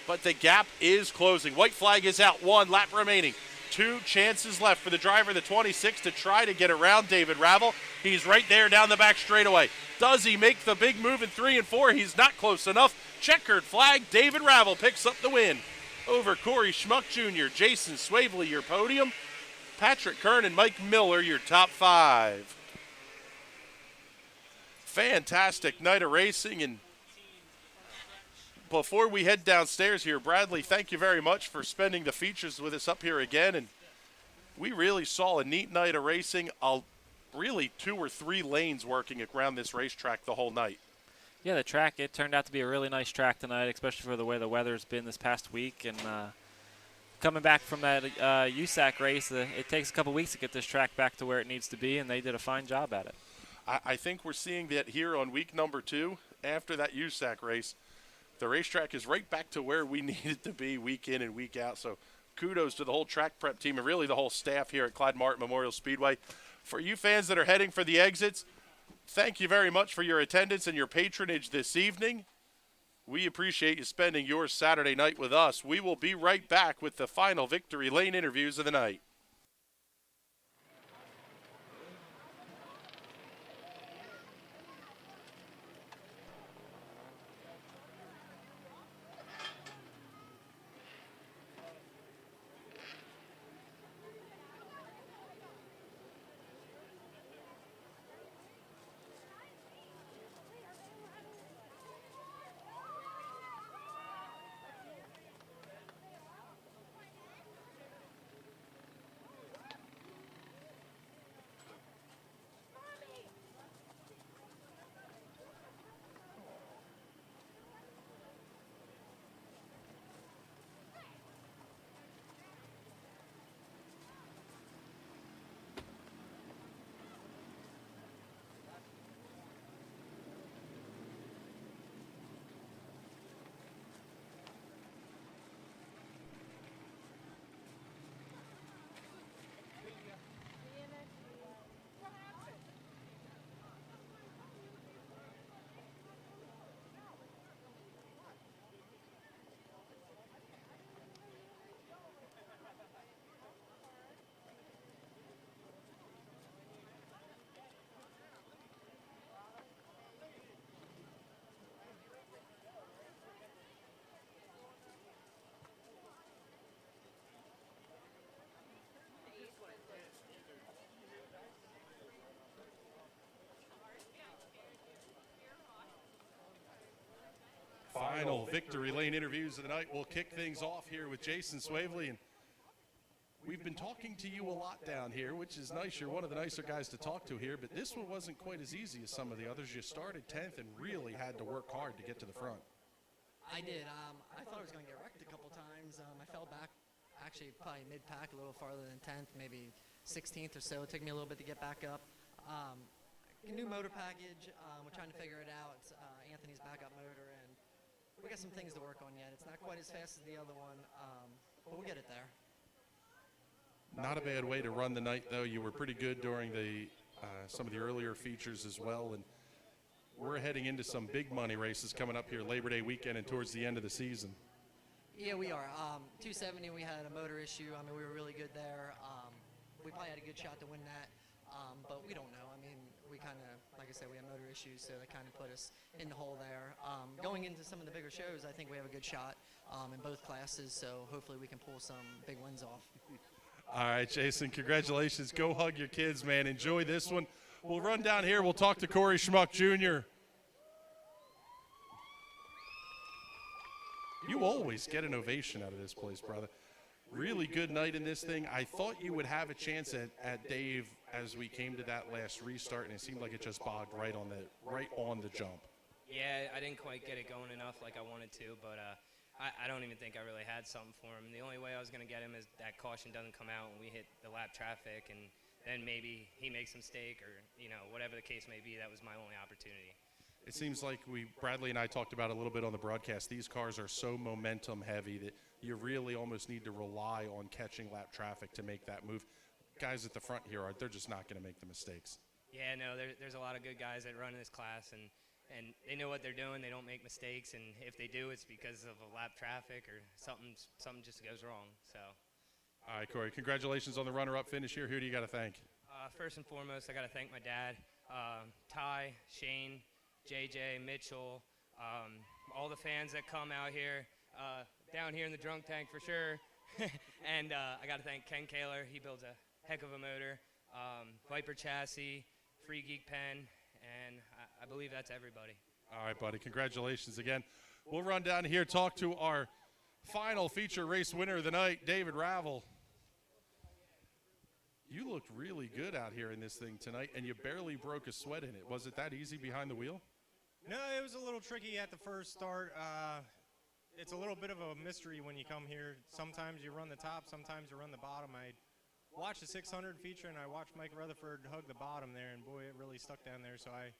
but the gap is closing. White flag is out, 1 lap remaining. 2 chances left for the driver of the 26 to try to get around David Ravel. He's right there down the back straightaway. Does he make the big move in 3 and 4? He's not close enough. Checkered flag. David Ravel picks up the win over Corey Schmuck Jr. Jason Swavely, your podium. Patrick Kern and Mike Miller, your top 5. Fantastic night of racing. And before we head downstairs here, Bradley, thank you very much for spending the features with us up here again. And we really saw a neat night of racing, really 2 or 3 lanes working around this racetrack the whole night. Yeah, the track, it turned out to be a really nice track tonight, especially for the way the weather's been this past week. And coming back from that USAC race, it takes a couple weeks to get this track back to where it needs to be, and they did a fine job at it. I think we're seeing that here on week number 2 after that USAC race. The racetrack is right back to where we need it to be week in and week out. So kudos to the whole track prep team and really the whole staff here at Clyde Martin Memorial Speedway. For you fans that are heading for the exits, thank you very much for your attendance and your patronage this evening. We appreciate you spending your Saturday night with us. We will be right back with the final Victory Lane interviews of the night. Final victory lane interviews of the night. We'll kick things off here with Jason Swavely. And we've been talking to you a lot down here, which is nice. You're one of the nicer guys to talk to here, but this one wasn't quite as easy as some of the others. You started 10th and really had to work hard to get to the front. I did. I thought I was going to get wrecked a couple times. I fell back, actually probably mid-pack, a little farther than 10th, maybe 16th or so. It took me a little bit to get back up. New motor package. We're trying to figure it out. Anthony's backup motor, and we got some things to work on yet. It's not quite as fast as the other one, but we'll get it there. Not a bad way to run the night, though. You were pretty good during the some of the earlier features as well, and we're heading into some big money races coming up here Labor Day weekend and towards the end of the season. Yeah, we are. 270, we had a motor issue. I mean, we were really good there. We probably had a good shot to win that, but we don't know. I mean, we kind of, like I said, we have motor issues, so that kind of put us in the hole there. Going into some of the bigger shows, I think we have a good shot in both classes, so hopefully we can pull some big wins off. All right, Jason, congratulations. Go hug your kids, man. Enjoy this one. We'll run down here. We'll talk to Corey Schmuck Jr. You always get an ovation out of this place, brother. Really good night in this thing. I thought you would have a chance at Dave as we came to that last restart, and it seemed like it just bogged right on the jump. Yeah, I didn't quite get it going enough like I wanted to, but I don't even think I really had something for him. The only way I was going to get him is that caution doesn't come out and we hit the lap traffic, and then maybe he makes a mistake or, whatever the case may be. That was my only opportunity. It seems like Bradley and I talked about it a little bit on the broadcast. These cars are so momentum heavy that you really almost need to rely on catching lap traffic to make that move. Guys at the front here, they're just not going to make the mistakes. Yeah, no, there's a lot of good guys that run in this class, and they know what they're doing. They don't make mistakes, and if they do, it's because of a lap traffic or something just goes wrong. So. All right, Corey, congratulations on the runner-up finish here. Who do you got to thank? First and foremost, I got to thank my dad, Ty, Shane, JJ, Mitchell, all the fans that come out here, down here in the drunk tank for sure. And I got to thank Ken Kaler. He builds a heck of a motor. Viper chassis, Free Geek pen, and I believe that's everybody. All right, buddy. Congratulations again. We'll run down here, talk to our final feature race winner of the night, David Ravel. You looked really good out here in this thing tonight, and you barely broke a sweat in it. Was it that easy behind the wheel? No, it was a little tricky at the first start. It's a little bit of a mystery when you come here. Sometimes you run the top, sometimes you run the bottom. I watched the 600 feature, and I watched Mike Rutherford hug the bottom there, and boy, it really stuck down there. So I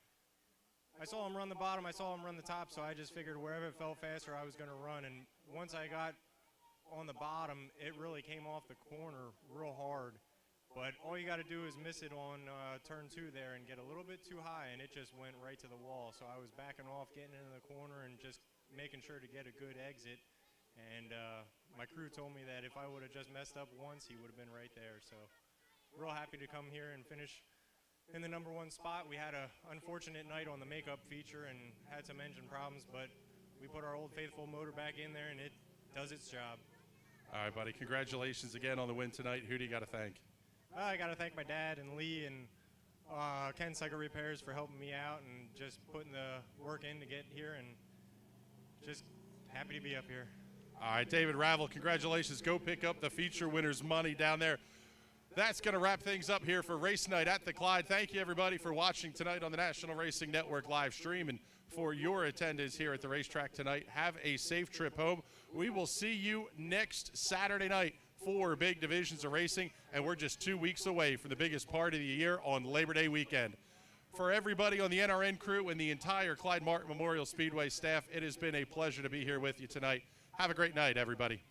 saw him run the bottom, I saw him run the top, so I just figured wherever it felt faster, I was going to run. And once I got on the bottom, it really came off the corner real hard. But all you got to do is miss it on turn 2 there and get a little bit too high, and it just went right to the wall. So I was backing off, getting into the corner, and just making sure to get a good exit. And my crew told me that if I would have just messed up once, he would have been right there. So real happy to come here and finish in the #1 spot. We had an unfortunate night on the makeup feature and had some engine problems, but we put our Old Faithful motor back in there, and it does its job. All right, buddy. Congratulations again on the win tonight. Who do you got to thank? I got to thank my dad and Lee and Ken Cycle Repairs for helping me out and just putting the work in to get here, and just happy to be up here. All right, David Ravel, congratulations. Go pick up the feature winner's money down there. That's going to wrap things up here for race night at the Clyde. Thank you, everybody, for watching tonight on the National Racing Network live stream and for your attendance here at the racetrack tonight. Have a safe trip home. We will see you next Saturday night. 4 big divisions of racing, and we're just 2 weeks away from the biggest part of the year on Labor Day weekend. For everybody on the NRN crew and the entire Clyde Martin Memorial Speedway staff, it has been a pleasure to be here with you tonight. Have a great night, everybody.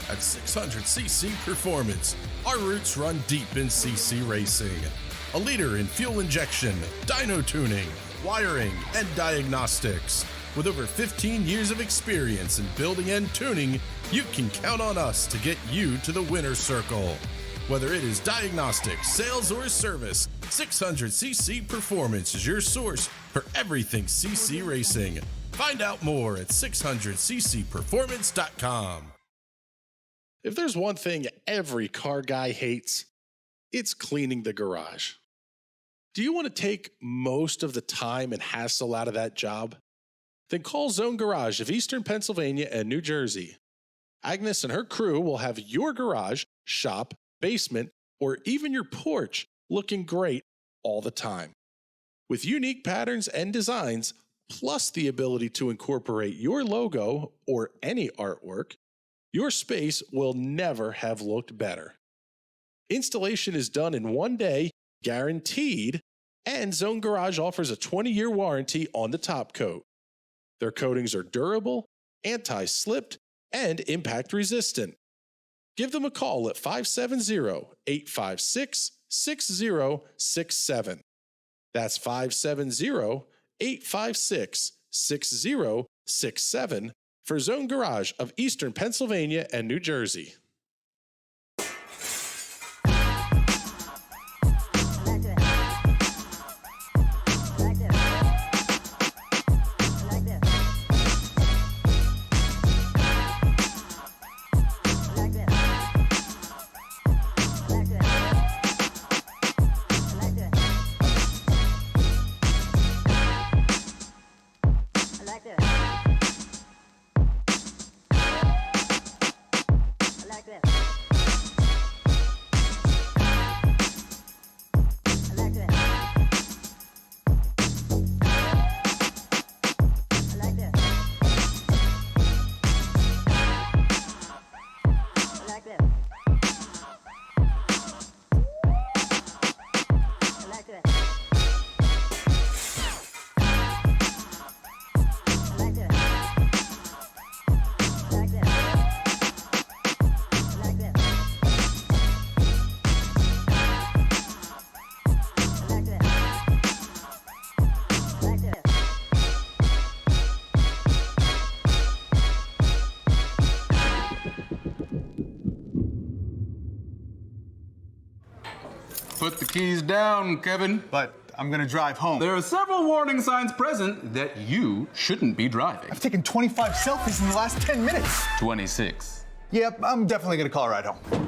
At 600cc Performance, our roots run deep in CC racing. A leader in fuel injection, dyno tuning, wiring, and diagnostics. With over 15 years of experience in building and tuning, you can count on us to get you to the winner's circle. Whether it is diagnostics, sales, or service, 600cc Performance is your source for everything CC racing. Find out more at 600ccperformance.com. If there's one thing every car guy hates, it's cleaning the garage. Do you want to take most of the time and hassle out of that job? Then call Zone Garage of Eastern Pennsylvania and New Jersey. Agnes and her crew will have your garage, shop, basement, or even your porch looking great all the time. With unique patterns and designs, plus the ability to incorporate your logo or any artwork, your space will never have looked better. Installation is done in 1 day, guaranteed, and Zone Garage offers a 20-year warranty on the top coat. Their coatings are durable, anti-slipped, and impact resistant. Give them a call at 570-856-6067. That's 570-856-6067 for Zone Garage of Eastern Pennsylvania and New Jersey. Put the keys down, Kevin. But I'm gonna drive home. There are several warning signs present that you shouldn't be driving. I've taken 25 selfies in the last 10 minutes. 26. Yep, I'm definitely gonna call a ride home.